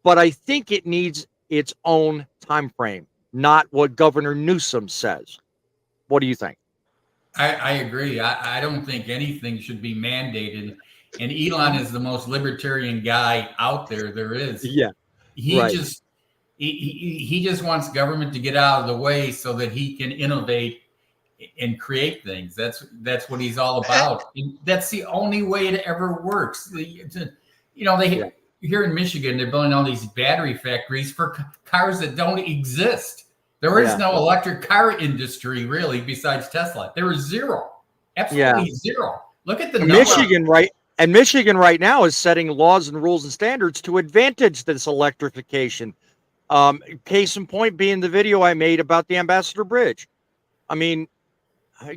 but I think it needs its own time frame, not what Governor Newsom says. What do you think? I agree. I don't think anything should be mandated. And Elon is the most libertarian guy out there is. Yeah. He right. just he just wants government to get out of the way so that he can innovate and create things. That's what he's all about. And that's the only way it ever works. Here in Michigan, they're building all these battery factories for cars that don't exist. There is no electric car industry really besides Tesla. There is zero, absolutely zero. Look at the Michigan, right? And Michigan right now is setting laws and rules and standards to advantage this electrification. Case in point being the video I made about the Ambassador Bridge. I mean,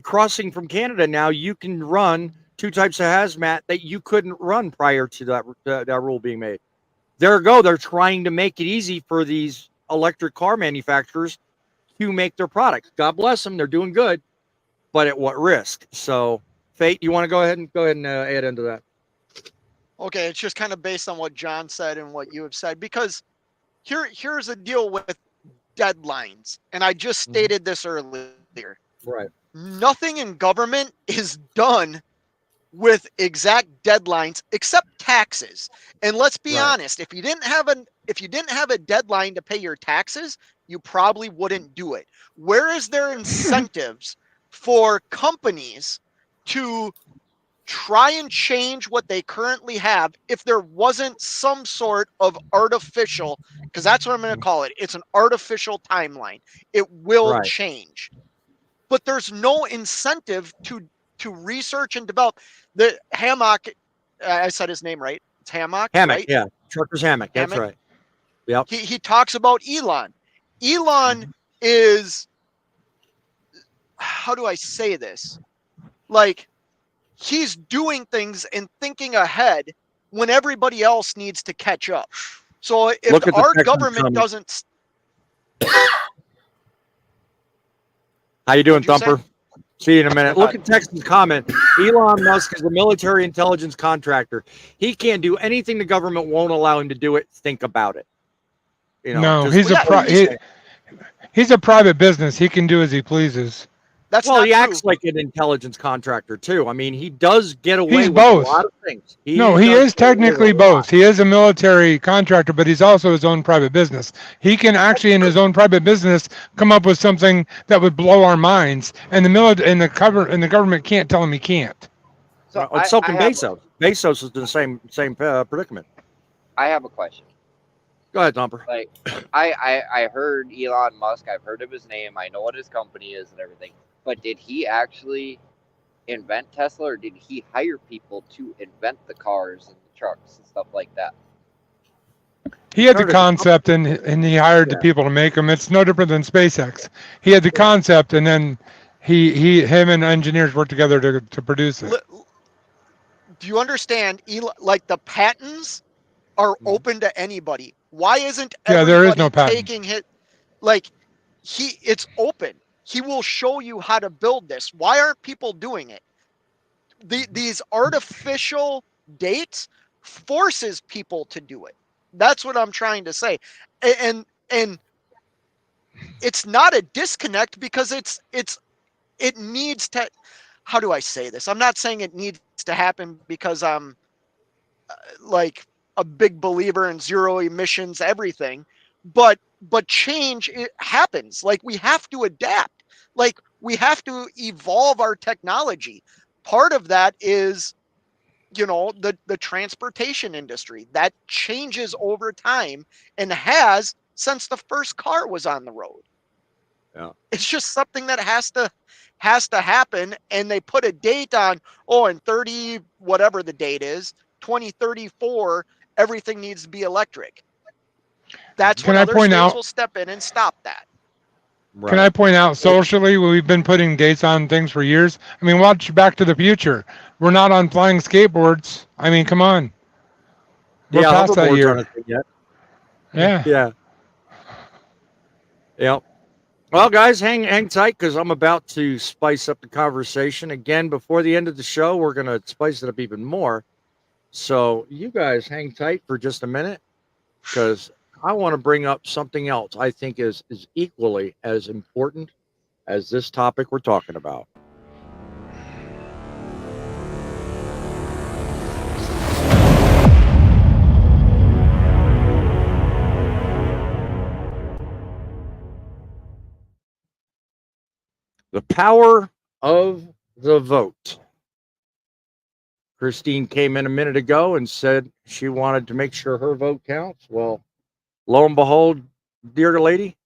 crossing from Canada now, you can run 2 types of hazmat that you couldn't run prior to that rule being made. There you go. They're trying to make it easy for these electric car manufacturers to make their products. God bless them. They're doing good, but at what risk? So, Fate, you want to go ahead and add into that? Okay, it's just kind of based on what John said and what you have said, because here's a deal with deadlines, and I just stated this earlier. Right. Nothing in government is done with exact deadlines except taxes. And let's be honest, if you didn't have a deadline to pay your taxes, you probably wouldn't do it. Where is there incentives for companies to try and change what they currently have if there wasn't some sort of artificial, because that's what I'm going to call it. It's an artificial timeline. It will change. But there's no incentive to research and develop. The Hammock, I said his name right. It's Hammock, right? Yeah. Trucker's Hammock. That's right. Yep. He talks about Elon. Elon is, how do I say this? Like, he's doing things and thinking ahead when everybody else needs to catch up. So if our government doesn't... How you doing, Thumper? See you in a minute. Look at Texan's comment. Elon Musk is a military intelligence contractor. He can't do anything the government won't allow him to do it. Think about it. No, he's a private business. He can do as he pleases. He acts like an intelligence contractor too. I mean, he does get away with both. a lot of things. He is technically both. He is a military contractor, but he's also his own private business. He can actually, in his own private business, come up with something that would blow our minds, and the government can't tell him he can't. So it's something Bezos. Bezos is in the same predicament. I have a question. Go ahead, Thumper. Like, I heard Elon Musk. I've heard of his name. I know what his company is and everything. But did he actually invent Tesla, or did he hire people to invent the cars and the trucks and stuff like that? He had the concept, and he hired the people to make them. It's no different than SpaceX. He had the concept, and then him and engineers worked together to produce it. Do you understand? Like, the patents are open to anybody. Why isn't there is no patent. Taking it? Like, it's open. He will show you how to build this. Why aren't people doing it? These artificial dates forces people to do it. That's what I'm trying to say. And it's not a disconnect, because it needs to, how do I say this? I'm not saying it needs to happen because I'm like a big believer in zero emissions, everything, but change, it happens. Like, we have to adapt. Like, we have to evolve our technology. Part of that is, the transportation industry that changes over time and has since the first car was on the road. Yeah. It's just something that has to happen. And they put a date on, in 30, whatever the date is, 2034, everything needs to be electric. That's when other states will step in and stop that. Right. Can I point out, socially, we've been putting dates on things for years? I mean, watch Back to the Future. We're not on flying skateboards. I mean, come on. We're past that year. Yet. Yeah. Yeah. Yep. Well, guys, hang tight because I'm about to spice up the conversation again. Before the end of the show, we're gonna spice it up even more. So you guys hang tight for just a minute because I want to bring up something else I think is equally as important as this topic we're talking about. The power of the vote. Christine came in a minute ago and said she wanted to make sure her vote counts. Well, lo and behold, dear lady,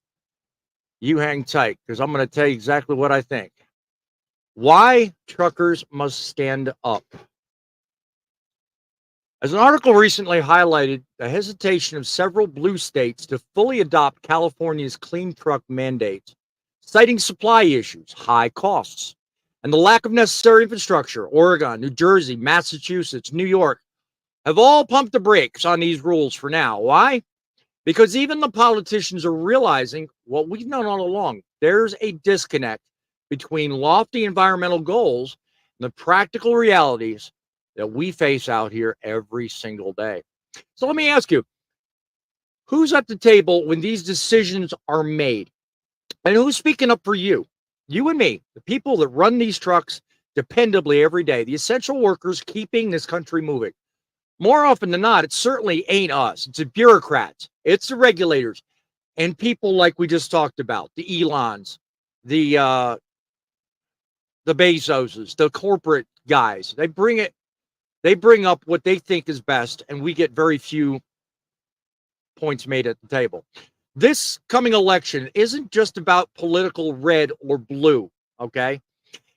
you hang tight because I'm going to tell you exactly what I think. Why truckers must stand up. As an article recently highlighted, the hesitation of several blue states to fully adopt California's clean truck mandates, citing supply issues, high costs, and the lack of necessary infrastructure. Oregon, New Jersey, Massachusetts, New York have all pumped the brakes on these rules for now. Why? Because even the politicians are realizing what we've known all along. There's a disconnect between lofty environmental goals and the practical realities that we face out here every single day. So let me ask you, who's at the table when these decisions are made? And who's speaking up for you? You and me, the people that run these trucks dependably every day, the essential workers keeping this country moving. More often than not, it certainly ain't us. It's the bureaucrats, it's the regulators, and people like we just talked about, the Elons, the Bezoses, the corporate guys. They bring up what they think is best, and we get very few points made at the table. This coming election isn't just about political red or blue, okay?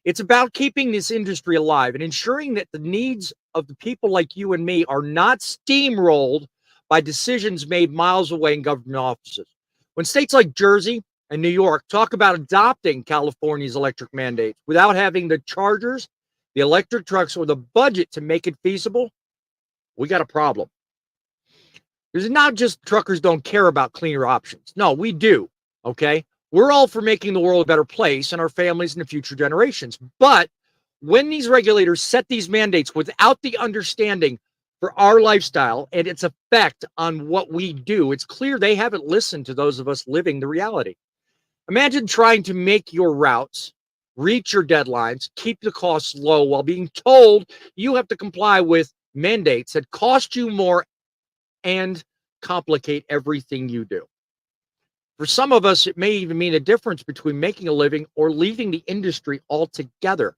It's about keeping this industry alive and ensuring that the needs of the people like you and me are not steamrolled by decisions made miles away in government offices. When states like Jersey and New York talk about adopting California's electric mandates without having the chargers, the electric trucks, or the budget to make it feasible, we got a problem. It's not just truckers don't care about cleaner options. No, we do, okay? We're all for making the world a better place and our families and the future generations. But when these regulators set these mandates without the understanding for our lifestyle and its effect on what we do, it's clear they haven't listened to those of us living the reality. Imagine trying to make your routes, reach your deadlines, keep the costs low while being told you have to comply with mandates that cost you more and complicate everything you do. For some of us, it may even mean a difference between making a living or leaving the industry altogether.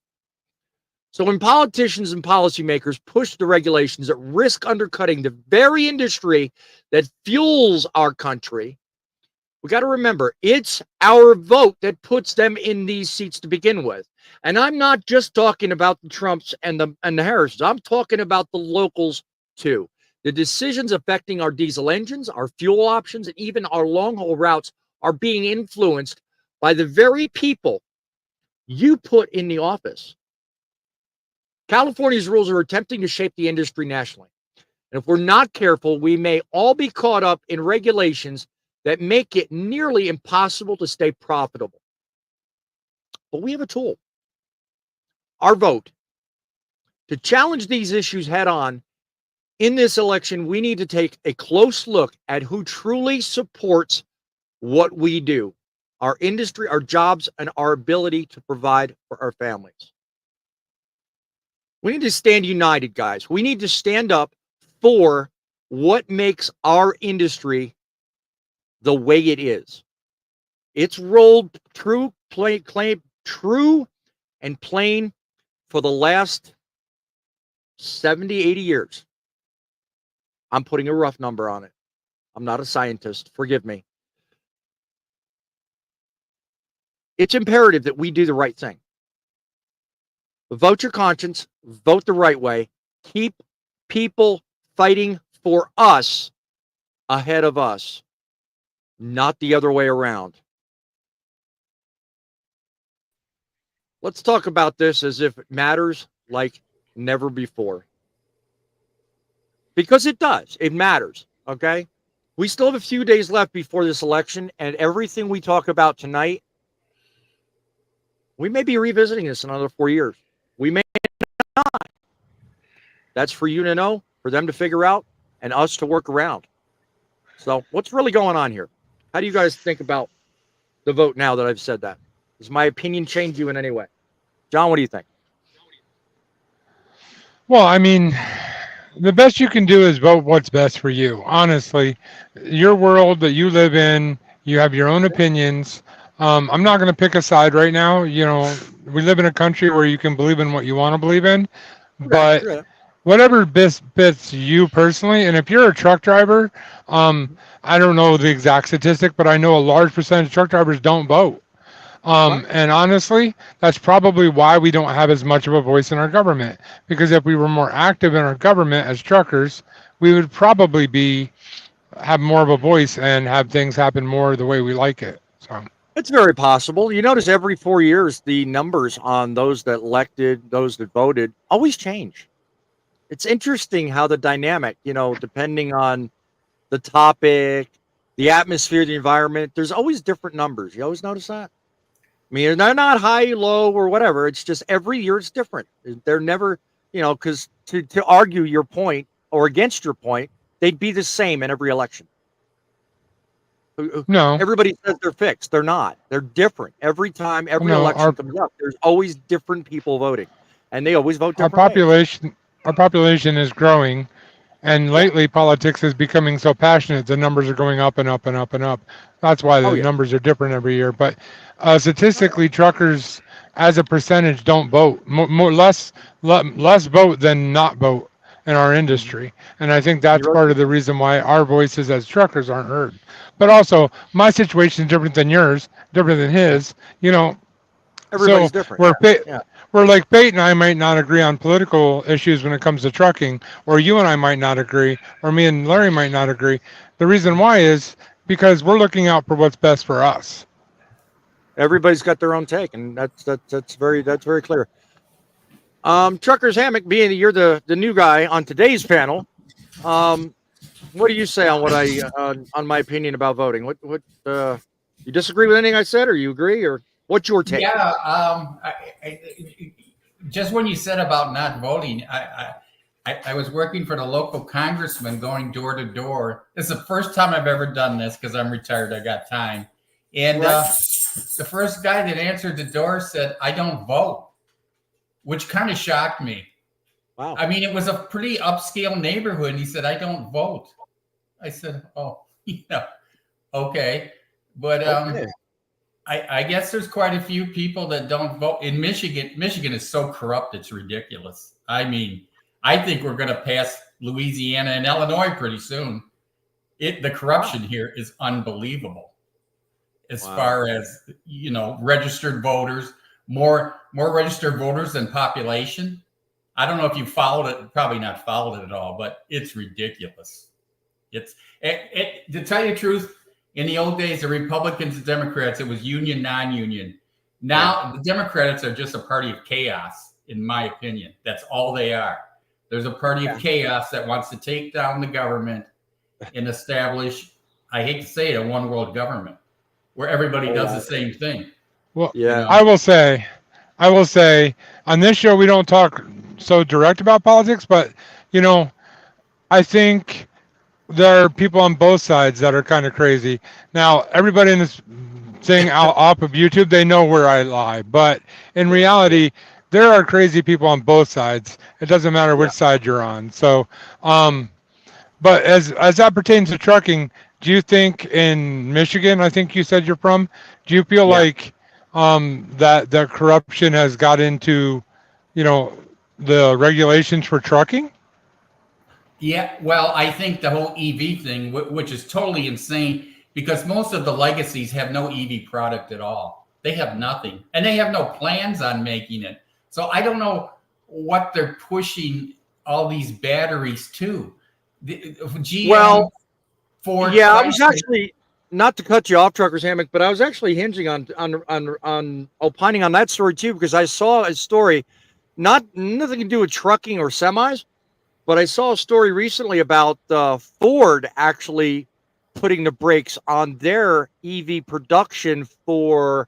So when politicians and policymakers push the regulations that risk undercutting the very industry that fuels our country, we got to remember it's our vote that puts them in these seats to begin with. And I'm not just talking about the Trumps and the Harrises. I'm talking about the locals too. The decisions affecting our diesel engines, our fuel options, and even our long-haul routes are being influenced by the very people you put in the office. California's rules are attempting to shape the industry nationally. And if we're not careful, we may all be caught up in regulations that make it nearly impossible to stay profitable. But we have a tool, our vote. To challenge these issues head on, in this election, we need to take a close look at who truly supports what we do, our industry, our jobs, and our ability to provide for our families. We need to stand united, guys. We need to stand up for what makes our industry the way it is. It's rolled true and plain for the last 70, 80 years. I'm putting a rough number on it. I'm not a scientist. Forgive me. It's imperative that we do the right thing. Vote your conscience. Vote the right way. Keep people fighting for us ahead of us, not the other way around. Let's talk about this as if it matters like never before. Because it does. It matters. Okay? We still have a few days left before this election, and everything we talk about tonight We may be revisiting this in another 4 years. We may not. That's for you to know, for them to figure out, and us to work around. So what's really going on here? How do you guys think about the vote now that I've said that? Does my opinion change you in any way? John, what do you think? Well, I mean, the best you can do is vote what's best for you. Honestly, your world that you live in, you have your own opinions. I'm not going to pick a side right now. You know, we live in a country where you can believe in what you want to believe in, but whatever best fits you personally. And if you're a truck driver, I don't know the exact statistic, but I know a large percentage of truck drivers don't vote. And honestly, that's probably why we don't have as much of a voice in our government. Because if we were more active in our government as truckers, we would probably have more of a voice and have things happen more the way we like it. So it's very possible. You notice every 4 years, the numbers on those that elected, those that voted, always change. It's interesting how the dynamic, depending on the topic, the atmosphere, the environment, there's always different numbers. You always notice that? I mean, they're not high, low, or whatever. It's just every year it's different. They're never, because to argue your point or against your point, they'd be the same in every election. No. Everybody says they're fixed. They're not. They're different. Every time, every election comes up, there's always different people voting. And they always vote different. Our population is growing. And lately, politics is becoming so passionate. The numbers are going up and up and up and up. That's why the numbers are different every year. But statistically, truckers, as a percentage, don't vote. Less vote than not vote in our industry. And I think that's part of the reason why our voices as truckers aren't heard. But also, my situation is different than yours, different than his. Everybody's different. We're like Pate and I might not agree on political issues when it comes to trucking, or you and I might not agree, or me and Larry might not agree. The reason why is because we're looking out for what's best for us. Everybody's got their own take, and that's very clear. Trucker's Hammock, being you're the new guy on today's panel, what do you say on what on my opinion about voting? What you disagree with anything I said, or you agree, or what's your take? Yeah, just when you said about not voting, I was working for the local congressman, going door to door. It's the first time I've ever done this because I'm retired. I got time. And the first guy that answered the door said, "I don't vote," which kind of shocked me. Wow. I mean, it was a pretty upscale neighborhood. And he said, "I don't vote." I said, "Oh, okay." But I guess there's quite a few people that don't vote in Michigan. Michigan is so corrupt, it's ridiculous. I mean, I think we're going to pass Louisiana and Illinois pretty soon. The corruption here is unbelievable. As far as, registered voters, more registered voters than population. I don't know if you followed it, probably not followed it at all, but it's ridiculous. It's to tell you the truth, in the old days, the Republicans and Democrats, it was union, non-union. Now the Democrats are just a party of chaos, in my opinion. That's all they are. There's a party of chaos that wants to take down the government and establish, I hate to say it, a one world government where everybody does the same thing. Well, I will say on this show, we don't talk so direct about politics, but, I think there are people on both sides that are kind of crazy. Now, everybody in this thing off of YouTube, they know where I lie. But in reality, there are crazy people on both sides. It doesn't matter which side you're on. So, but as that pertains to trucking, do you think in Michigan, I think you said you're from, do you feel like that the corruption has got into, the regulations for trucking? Yeah, well, I think the whole EV thing, which is totally insane, because most of the legacies have no EV product at all. They have nothing, and they have no plans on making it. So I don't know what they're pushing all these batteries to. GM, Ford. Yeah, I was actually, not to cut you off, Trucker's Hammock, but I was actually hinging on opining on that story too, because I saw a story, nothing to do with trucking or semis. But I saw a story recently about Ford actually putting the brakes on their EV production for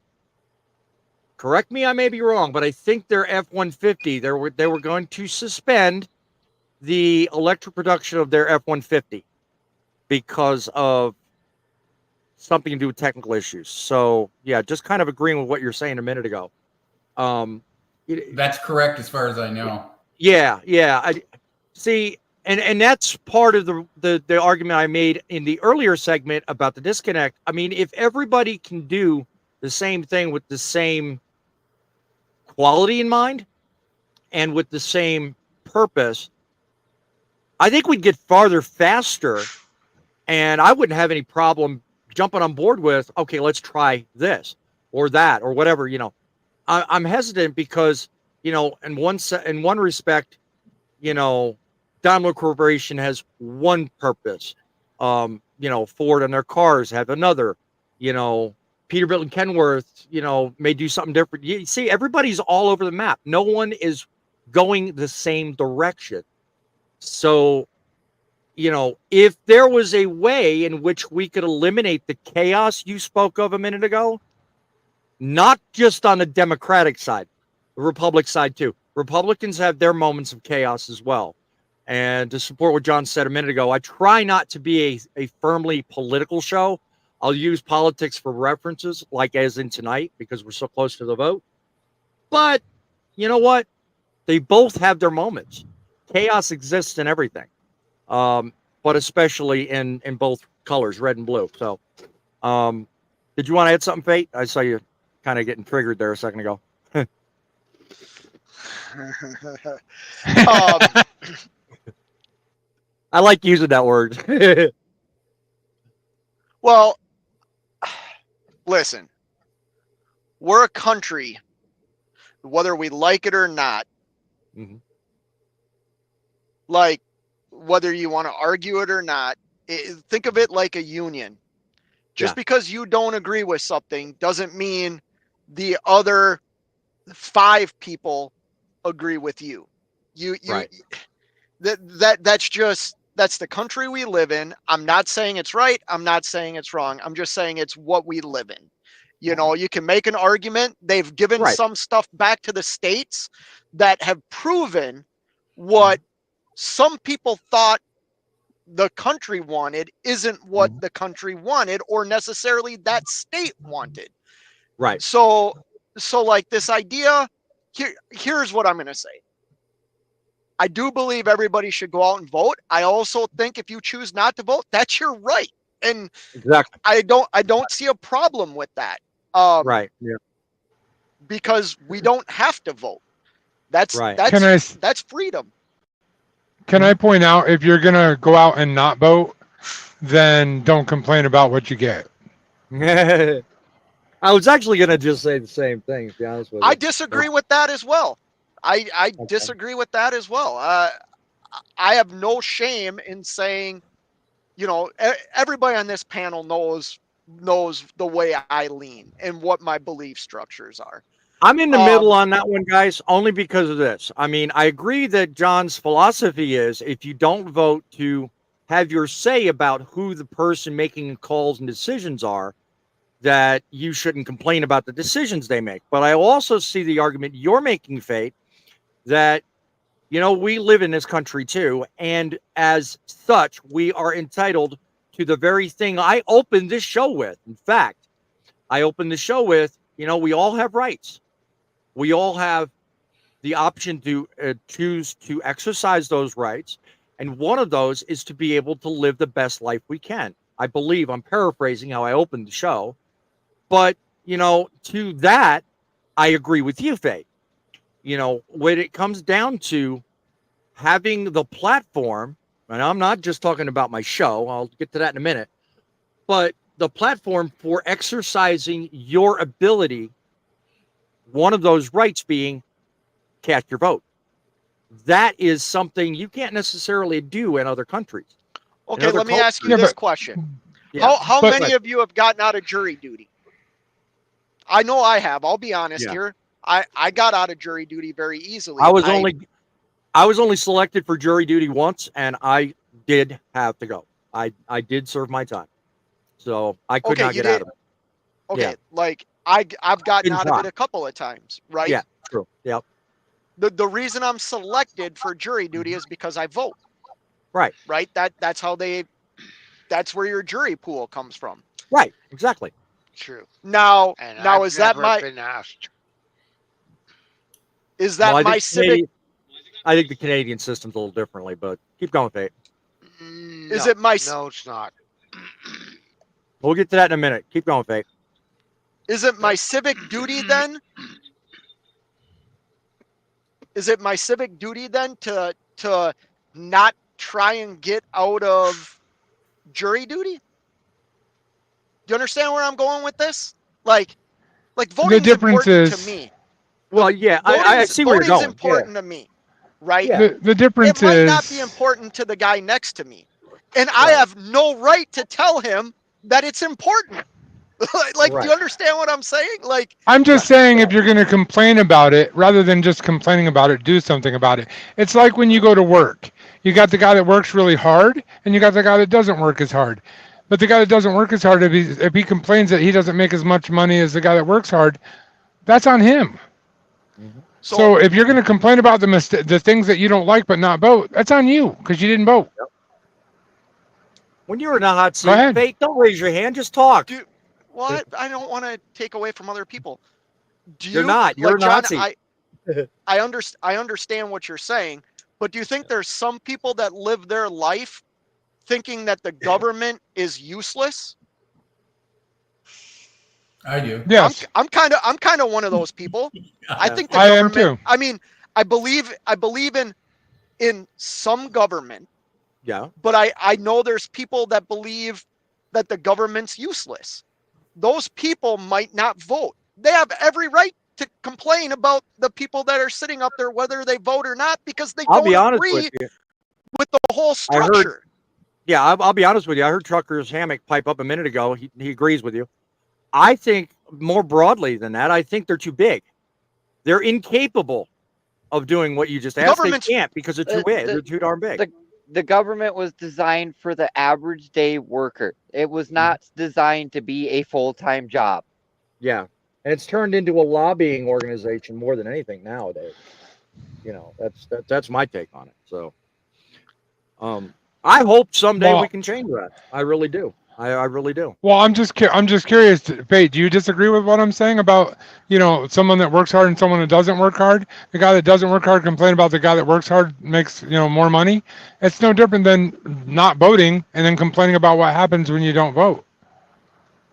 correct me, I may be wrong, but I think their F-150, they were going to suspend the electric production of their F-150 because of something to do with technical issues. So yeah, just kind of agreeing with what you're saying a minute ago. That's correct as far as I know. Yeah. I see, and that's part of the argument I made in the earlier segment about the disconnect. I mean, if everybody can do the same thing with the same quality in mind and with the same purpose, I think we'd get farther faster, and I wouldn't have any problem jumping on board with, okay, let's try this or that or whatever. I'm hesitant because, in one respect, Daimler Corporation has one purpose. Ford and their cars have another. Peterbilt and Kenworth, may do something different. You see, everybody's all over the map. No one is going the same direction. So, if there was a way in which we could eliminate the chaos you spoke of a minute ago, not just on the Democratic side, the Republican side too. Republicans have their moments of chaos as well. And to support what John said a minute ago, I try not to be a firmly political show. I'll use politics for references, like as in tonight, because we're so close to the vote. But you know what? They both have their moments. Chaos exists in everything, but especially in both colors, red and blue. So, did you want to add something, Fate? I saw you kind of getting triggered there a second ago. I like using that word. Well, listen, we're a country, whether we like it or not. Mm-hmm. Like, whether you want to argue it or not, think of it like a union. Just because you don't agree with something doesn't mean the other 5 people agree with you. Right. That's the country we live in. I'm not saying it's right. I'm not saying it's wrong. I'm just saying it's what we live in. You can make an argument. They've given some stuff back to the states that have proven what some people thought the country wanted isn't what the country wanted, or necessarily that state wanted. Right. So like this idea, here's what I'm going to say. I do believe everybody should go out and vote. I also think if you choose not to vote, that's your right. And exactly, I don't see a problem with that. Right. Yeah. Because we don't have to vote. That's right. That's freedom. Can I point out, if you're going to go out and not vote, then don't complain about what you get. I was actually going to just say the same thing, to be honest with you. I disagree with that as well. I disagree with that as well. I have no shame in saying, everybody on this panel knows the way I lean and what my belief structures are. I'm in the middle on that one, guys, only because of this. I mean, I agree that John's philosophy is if you don't vote to have your say about who the person making calls and decisions are, that you shouldn't complain about the decisions they make. But I also see the argument you're making, Fate, that, we live in this country too. And as such, we are entitled to the very thing I opened this show with. In fact, I opened the show with, we all have rights. We all have the option to choose to exercise those rights. And one of those is to be able to live the best life we can. I believe I'm paraphrasing how I opened the show. But, to that, I agree with you, Faye. When it comes down to having the platform, and I'm not just talking about my show, I'll get to that in a minute, but the platform for exercising your ability, one of those rights being cast your vote. That is something you can't necessarily do in other countries. Okay, let me ask you this question. Yeah. How many of you have gotten out of jury duty? I know I have. I'll be honest here. I got out of jury duty very easily. I was only selected for jury duty once, and I did have to go. I did serve my time. So I could not get out of it. Okay, like I've gotten Been out of shot. it a couple of times, right? Yeah, true. Yep. The reason I'm selected for jury duty is because I vote. Right. Right? That's where your jury pool comes from. Right. Exactly. True. Now And now I've is that never my been asked. is that Well, my civic I think the Canadian system's a little differently, but keep going, Fate. Is it my No, it's not. We'll get to that in a minute. Keep going, Fate. is it my civic duty then? Is it my civic duty then to not try and get out of jury duty? Do you understand where I'm going with this? Like voting's difference important is- to me. Well, yeah, I see where you're Voting's going. important to me, right? Yeah. The difference It might is not be important to the guy next to me, and I have no right to tell him that it's important. Like, do Right. you understand what I'm saying? Like, I'm just saying if you're going to complain about it, rather than just complaining about it, do something about it. It's like when you go to work. You got the guy that works really hard, and you got the guy that doesn't work as hard. But the guy that doesn't work as hard, if he complains that he doesn't make as much money as the guy that works hard, that's on him. So if you're going to complain about the things that you don't like but not vote, that's on you because you didn't vote. When you're in the hot seat, ahead. Fate, don't raise your hand. Just talk. well, I don't want to take away from other people. Do you, You're not. You're like, a John, Nazi. I understand what you're saying, but do you think there's some people that live their life thinking that the government is useless? I do. Yes. I'm kind of one of those people. I think the I am government. too. I mean, I believe in some government, Yeah. but I know there's people that believe that the government's useless. Those people might not vote. They have every right to complain about the people that are sitting up there, whether they vote or not, because they I'll don't be honest agree with you. with the whole I heard- structure. Yeah, I'll be honest with you. I heard Trucker's Hammock pipe up a minute ago. He agrees with you. I think more broadly than that, I think they're too big. They're incapable of doing what you just asked. They Government's- can't because they're too big. They're too darn big. The government was designed for the average day worker. It was not designed to be a full-time job. Yeah. And it's turned into a lobbying organization more than anything nowadays. You know, that's my take on it. So I hope someday we can change that. I really do. I really do. Well, I'm just curious, Fate, do you disagree with what I'm saying about, someone that works hard and someone that doesn't work hard? The guy that doesn't work hard complain about the guy that works hard makes, more money. It's no different than not voting and then complaining about what happens when you don't vote.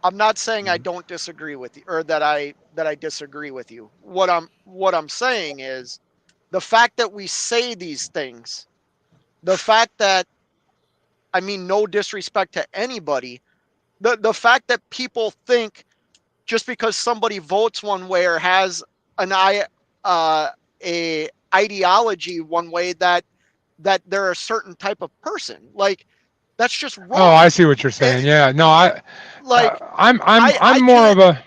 I'm not saying I don't disagree with you or that I disagree with you. What I'm saying is the fact that we say these things, the fact that, I mean, no disrespect to anybody, the fact that people think just because somebody votes one way or has a ideology one way that they're a certain type of person, like, that's just wrong. Oh, I see what you're saying. Yeah, no, I'm more of a.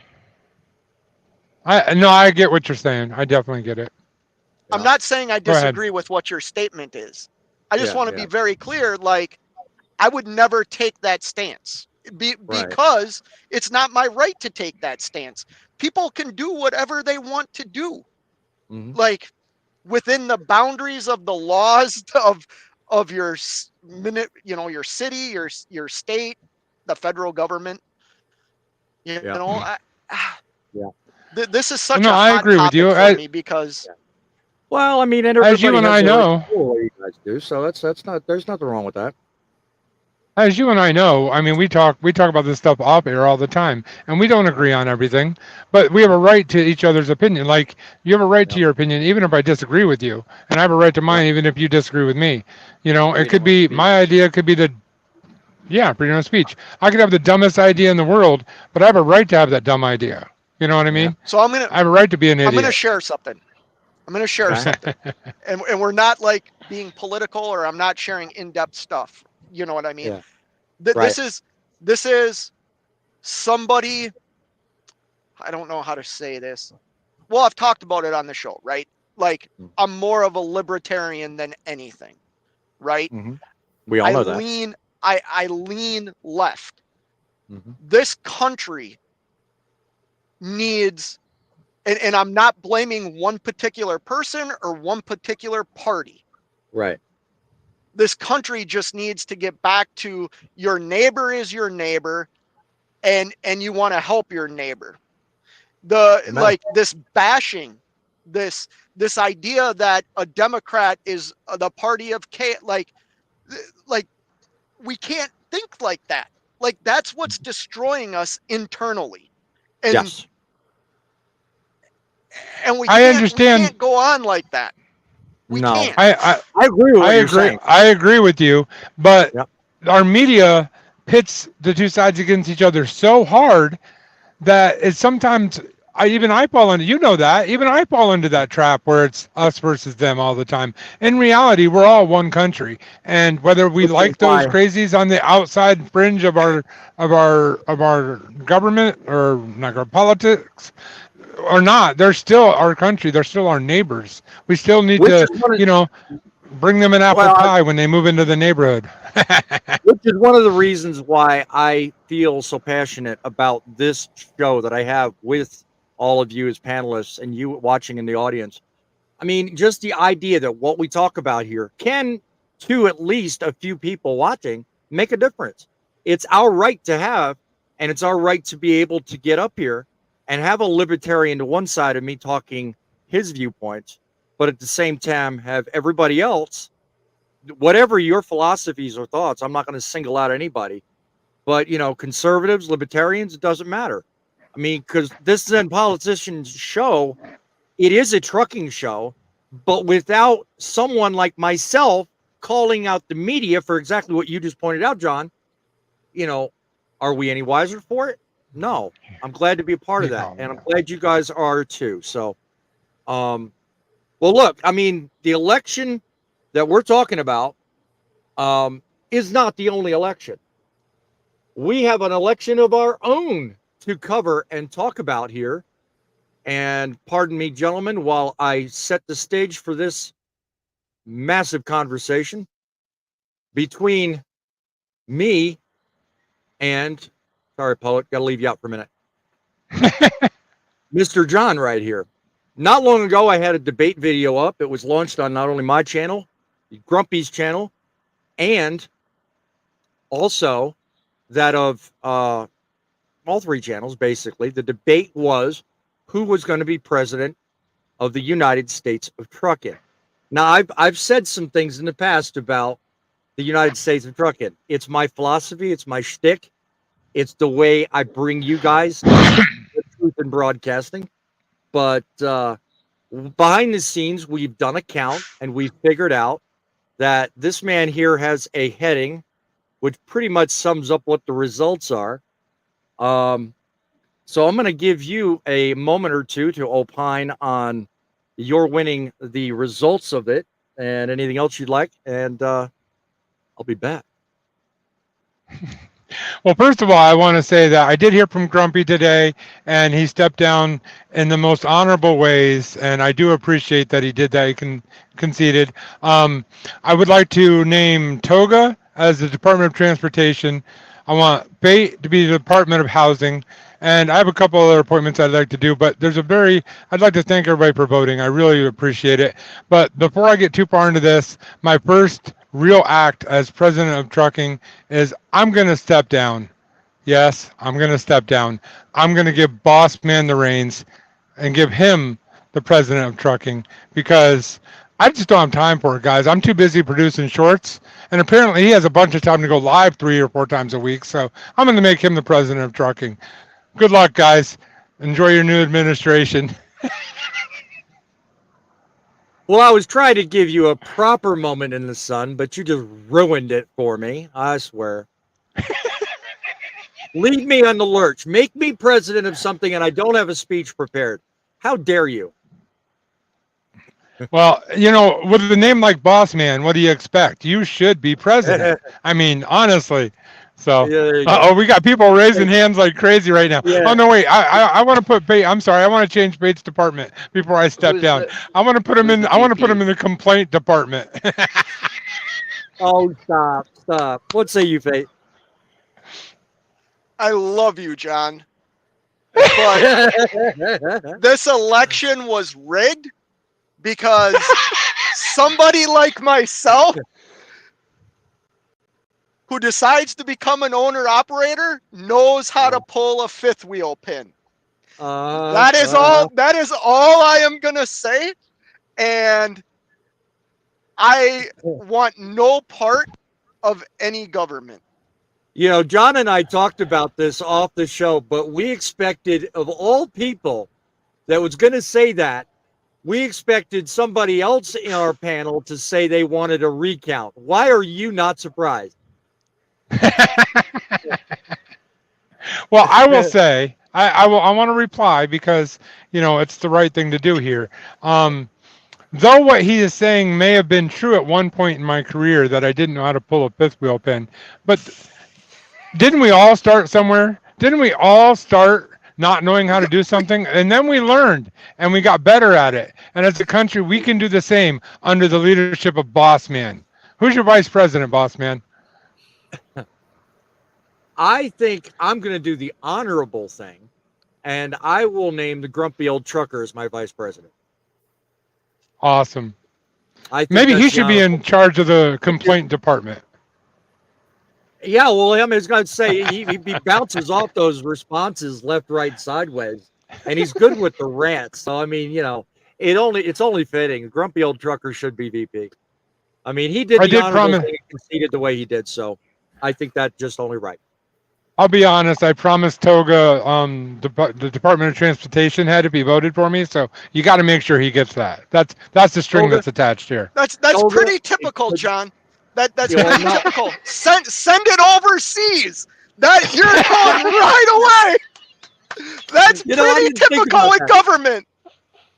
I get what you're saying. I definitely get it. I'm not saying I Go ahead. disagree with what your statement is. I just Yeah, want to yeah. be very clear. Like, I would never take that stance because it's not my right to take that stance. People can do whatever they want to do, like within the boundaries of the laws of your your city, your state, the federal government. You know, this is such a I hot agree with topic you. for me because. Well, I mean, and As you everybody and has I their know. right to feel the way you guys do, so that's not. There's nothing wrong with that. As you and I know, I mean, we talk about this stuff off air all the time, and we don't agree on everything, but we have a right to each other's opinion. Like, you have a right to your opinion, even if I disagree with you, and I have a right to mine, even if you disagree with me. It could be my idea, could be freedom of speech. I could have the dumbest idea in the world, but I have a right to have that dumb idea. You know what I mean? So I have a right to be an idiot. I'm going to share something. And we're not like being political, or I'm not sharing in-depth stuff. You know what I mean? Yeah. This is somebody, I don't know how to say this. Well, I've talked about it on the show, right? Like, I'm more of a libertarian than anything, right? We all know that. I lean left. This country needs, and I'm not blaming one particular person or one particular party. Right. This country just needs to get back to your neighbor is your neighbor, and you want to help your neighbor. Amen. Like this bashing, this idea that a Democrat is the party of chaos, like we can't think like that. Like that's what's destroying us internally. And Yes. and we understand. can't go on like that. We No. can't. I agree with what you're saying. I agree with you, but Yep. our media pits the two sides against each other so hard that it's sometimes I fall into, you know that, even I fall into that trap where it's us versus them all the time. In reality, we're all one country, and whether we like those crazies on the outside fringe of our government or like our politics or not, they're still our country. They're still our neighbors. We still need to, bring them an apple pie when they move into the neighborhood. Which is one of the reasons why I feel so passionate about this show that I have with all of you as panelists and you watching in the audience. I mean, just the idea that what we talk about here can, to at least a few people watching, make a difference. It's our right to have, and it's our right to be able to get up here and have a libertarian to one side of me talking his viewpoints, but at the same time have everybody else, whatever your philosophies or thoughts, I'm not going to single out anybody, but conservatives, libertarians, it doesn't matter. I mean, because this is a politician's show, it is a trucking show, but without someone like myself calling out the media for exactly what you just pointed out, John, are we any wiser for it? No. I'm glad to be a part of that, and I'm glad you guys are too. So, well, look, I mean, the election that we're talking about is not the only election. We have an election of our own to cover and talk about here. And pardon me, gentlemen, while I set the stage for this massive conversation between me and, sorry, poet, got to leave you out for a minute, Mr. John right here. Not long ago, I had a debate video up. It was launched on not only my channel, Grumpy's channel, and also that of all three channels, basically. The debate was who was going to be president of the United States of Truckin. Now, I've said some things in the past about the United States of Truckin. It's my philosophy. It's my shtick. It's the way I bring you guys the truth in broadcasting. But behind the scenes, we've done a count, and we've figured out that this man here has a heading which pretty much sums up what the results are. So I'm going to give you a moment or two to opine on your winning the results of it and anything else you'd like, and I'll be back. Well, first of all, I want to say that I did hear from Grumpy today, and he stepped down in the most honorable ways, and I do appreciate that he did that. He conceded. I would like to name Toga as the Department of Transportation. I want Bate to be the Department of Housing, and I have a couple other appointments I'd like to do, but I'd like to thank everybody for voting. I really appreciate it. But before I get too far into this, my first real act as president of trucking is I'm going to step down. Yes, I'm going to step down. I'm going to give Boss Man the reins and give him the president of trucking because I just don't have time for it, guys. I'm too busy producing shorts, and apparently he has a bunch of time to go live 3 or 4 times a week, so I'm going to make him the president of trucking. Good luck, guys. Enjoy your new administration. Well, I was trying to give you a proper moment in the sun, but you just ruined it for me. I swear. Leave me on the lurch. Make me president of something, and I don't have a speech prepared. How dare you? Well, with a name like Boss Man, what do you expect? You should be president. I mean, honestly. So, we got people raising hands like crazy right now. Yeah. Oh no, wait! I want to put Bate. I'm sorry. I want to change Bate's department before I step down. I want to put him in. I want to put him in the complaint department. Oh, stop! What say you, Fate? I love you, John. And But this election was rigged because somebody like myself who decides to become an owner operator knows how to pull a fifth wheel pin. That is all I am gonna say. And I want no part of any government. You know, John and I talked about this off the show, but we expected, of all people that was going to say that, we expected somebody else in our panel to say they wanted a recount. Why are you not surprised? Well, I will say, I want to reply because, you know, it's the right thing to do here. Though what he is saying may have been true at one point in my career that I didn't know how to pull a fifth wheel pin, but didn't we all start somewhere? Didn't we all start not knowing how to do something? And then we learned and we got better at it. And as a country, we can do the same under the leadership of Boss Man. Who's your vice president, Boss Man? I think I'm going to do the honorable thing, and I will name the grumpy old trucker as my vice president. Awesome. Maybe he should be in charge of the complaint department. Yeah, well, I was going to say he bounces off those responses left, right, sideways, and he's good with the rants. So I mean, you know, it's only fitting. Grumpy old trucker should be VP. I mean, he did the honorable thing and conceded the way he did, so I think that's just only right. I'll be honest. I promised Toga the Department of Transportation had to be voted for me, so you got to make sure he gets that. That's the string that's attached here. That's pretty typical, John. That's pretty typical. Send it overseas. That you're going right away. That's pretty typical in government.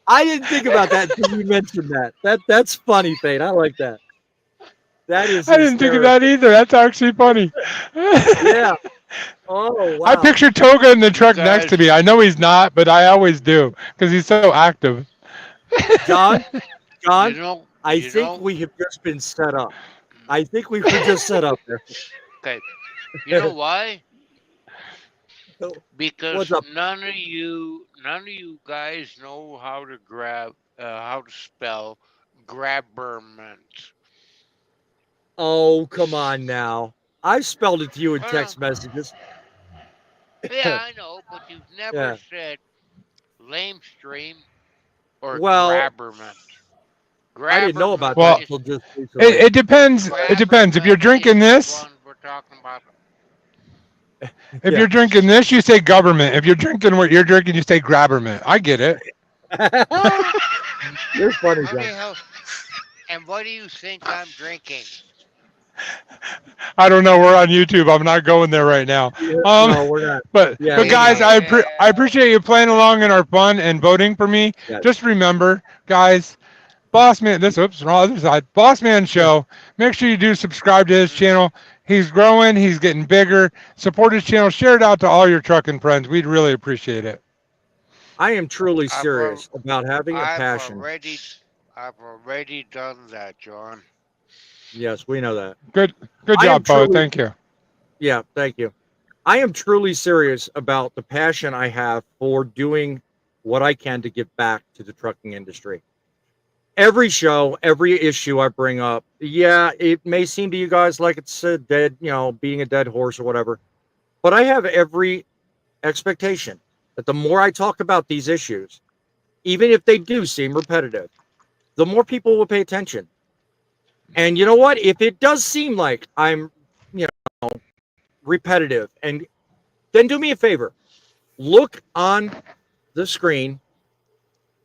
I didn't think about that until you mentioned that. That's funny, Fate. I like that. That is. I didn't think of that either. That's actually funny. Yeah. Oh, wow. I picture Toga in the truck next to me. I know he's not, but I always do because he's so active. John, I think think we have just been set up. I think we were just set up there. Okay. You know why? Because What's up? none of you guys know how to spell grabberment. Oh, come on now. I spelled it to you in text messages. Yeah, I know, but you've never said lamestream or Well, grabberment. I didn't know about Well, that until just recently. it depends. It depends. If you're drinking this, We're talking about. if you're drinking this, you say government. If you're drinking what you're drinking, you say grabberment. I get it. You're funny, Okay, John. and what do you think I'm drinking? I don't know. We're on YouTube. I'm not going there right now. No, we're not. But Yeah, but guys, I appreciate you playing along in our fun and voting for me. Yes. Just remember, guys, Boss Man. Other side. Boss Man Show. Make sure you do subscribe to his channel. He's growing. He's getting bigger. Support his channel. Share it out to all your trucking friends. We'd really appreciate it. I am truly serious about having a passion. I've already done that, John. Yes, we know that. Good job, Bo. Thank you. Yeah, thank you. I am truly serious about the passion I have for doing what I can to give back to the trucking industry. Every show, every issue I bring up, yeah, it may seem to you guys like it's a dead, being a dead horse or whatever, but I have every expectation that the more I talk about these issues, even if they do seem repetitive, the more people will pay attention. And you know what? If it does seem like I'm, repetitive, and then do me a favor, look on the screen,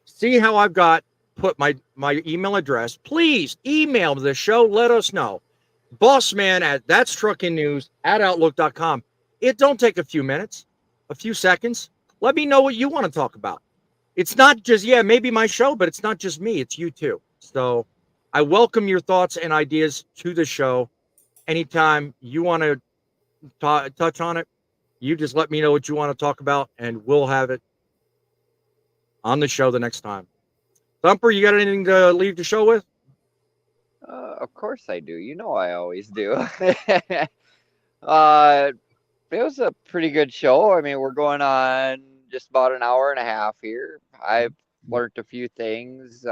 see how I've put my email address. Please email the show. Let us know. Bossman at thatstruckingnews@outlook.com. It don't take a few minutes, a few seconds. Let me know what you want to talk about. It's not just, maybe my show, but it's not just me. It's you too. So I welcome your thoughts and ideas to the show. Anytime you want to touch on it, you just let me know what you want to talk about, and we'll have it on the show the next time. Thumper, you got anything to leave the show with? Of course I do. You know I always do. It was a pretty good show. I mean, we're going on just about an hour and a half here. I've learned a few things.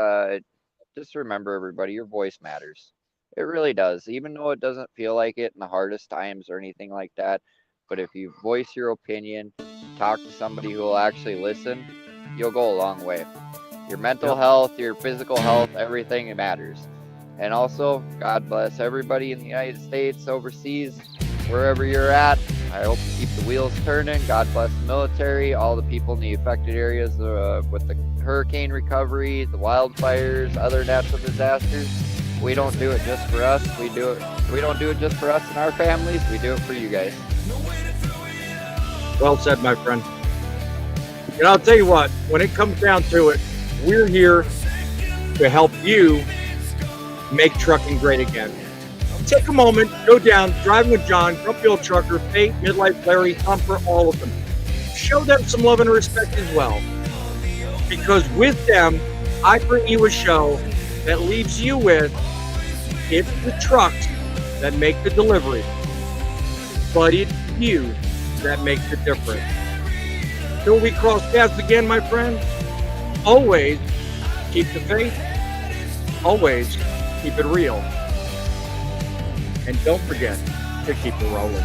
Just remember, everybody, your voice matters. It really does, even though it doesn't feel like it in the hardest times or anything like that. But if you voice your opinion, talk to somebody who will actually listen, you'll go a long way. Your mental health, your physical health, everything matters. And also, God bless everybody in the United States, overseas, wherever you're at. I hope you keep the wheels turning. God bless the military, all the people in the affected areas with the hurricane recovery, the wildfires, other natural disasters. We don't do it just for us. We don't do it just for us and our families. We do it for you guys. Well said, my friend. And I'll tell you what, when it comes down to it, we're here to help you make trucking great again. Take a moment, go down, Driving with John, Grumpy Old Trucker, Fate, Midlife Larry, Thumper, all of them. Show them some love and respect as well. Because with them, I bring you a show that leaves you with, it's the trucks that make the delivery, but it's you that make the difference. Till we cross paths again, my friend, always keep the faith, always keep it real, and don't forget to keep it rolling.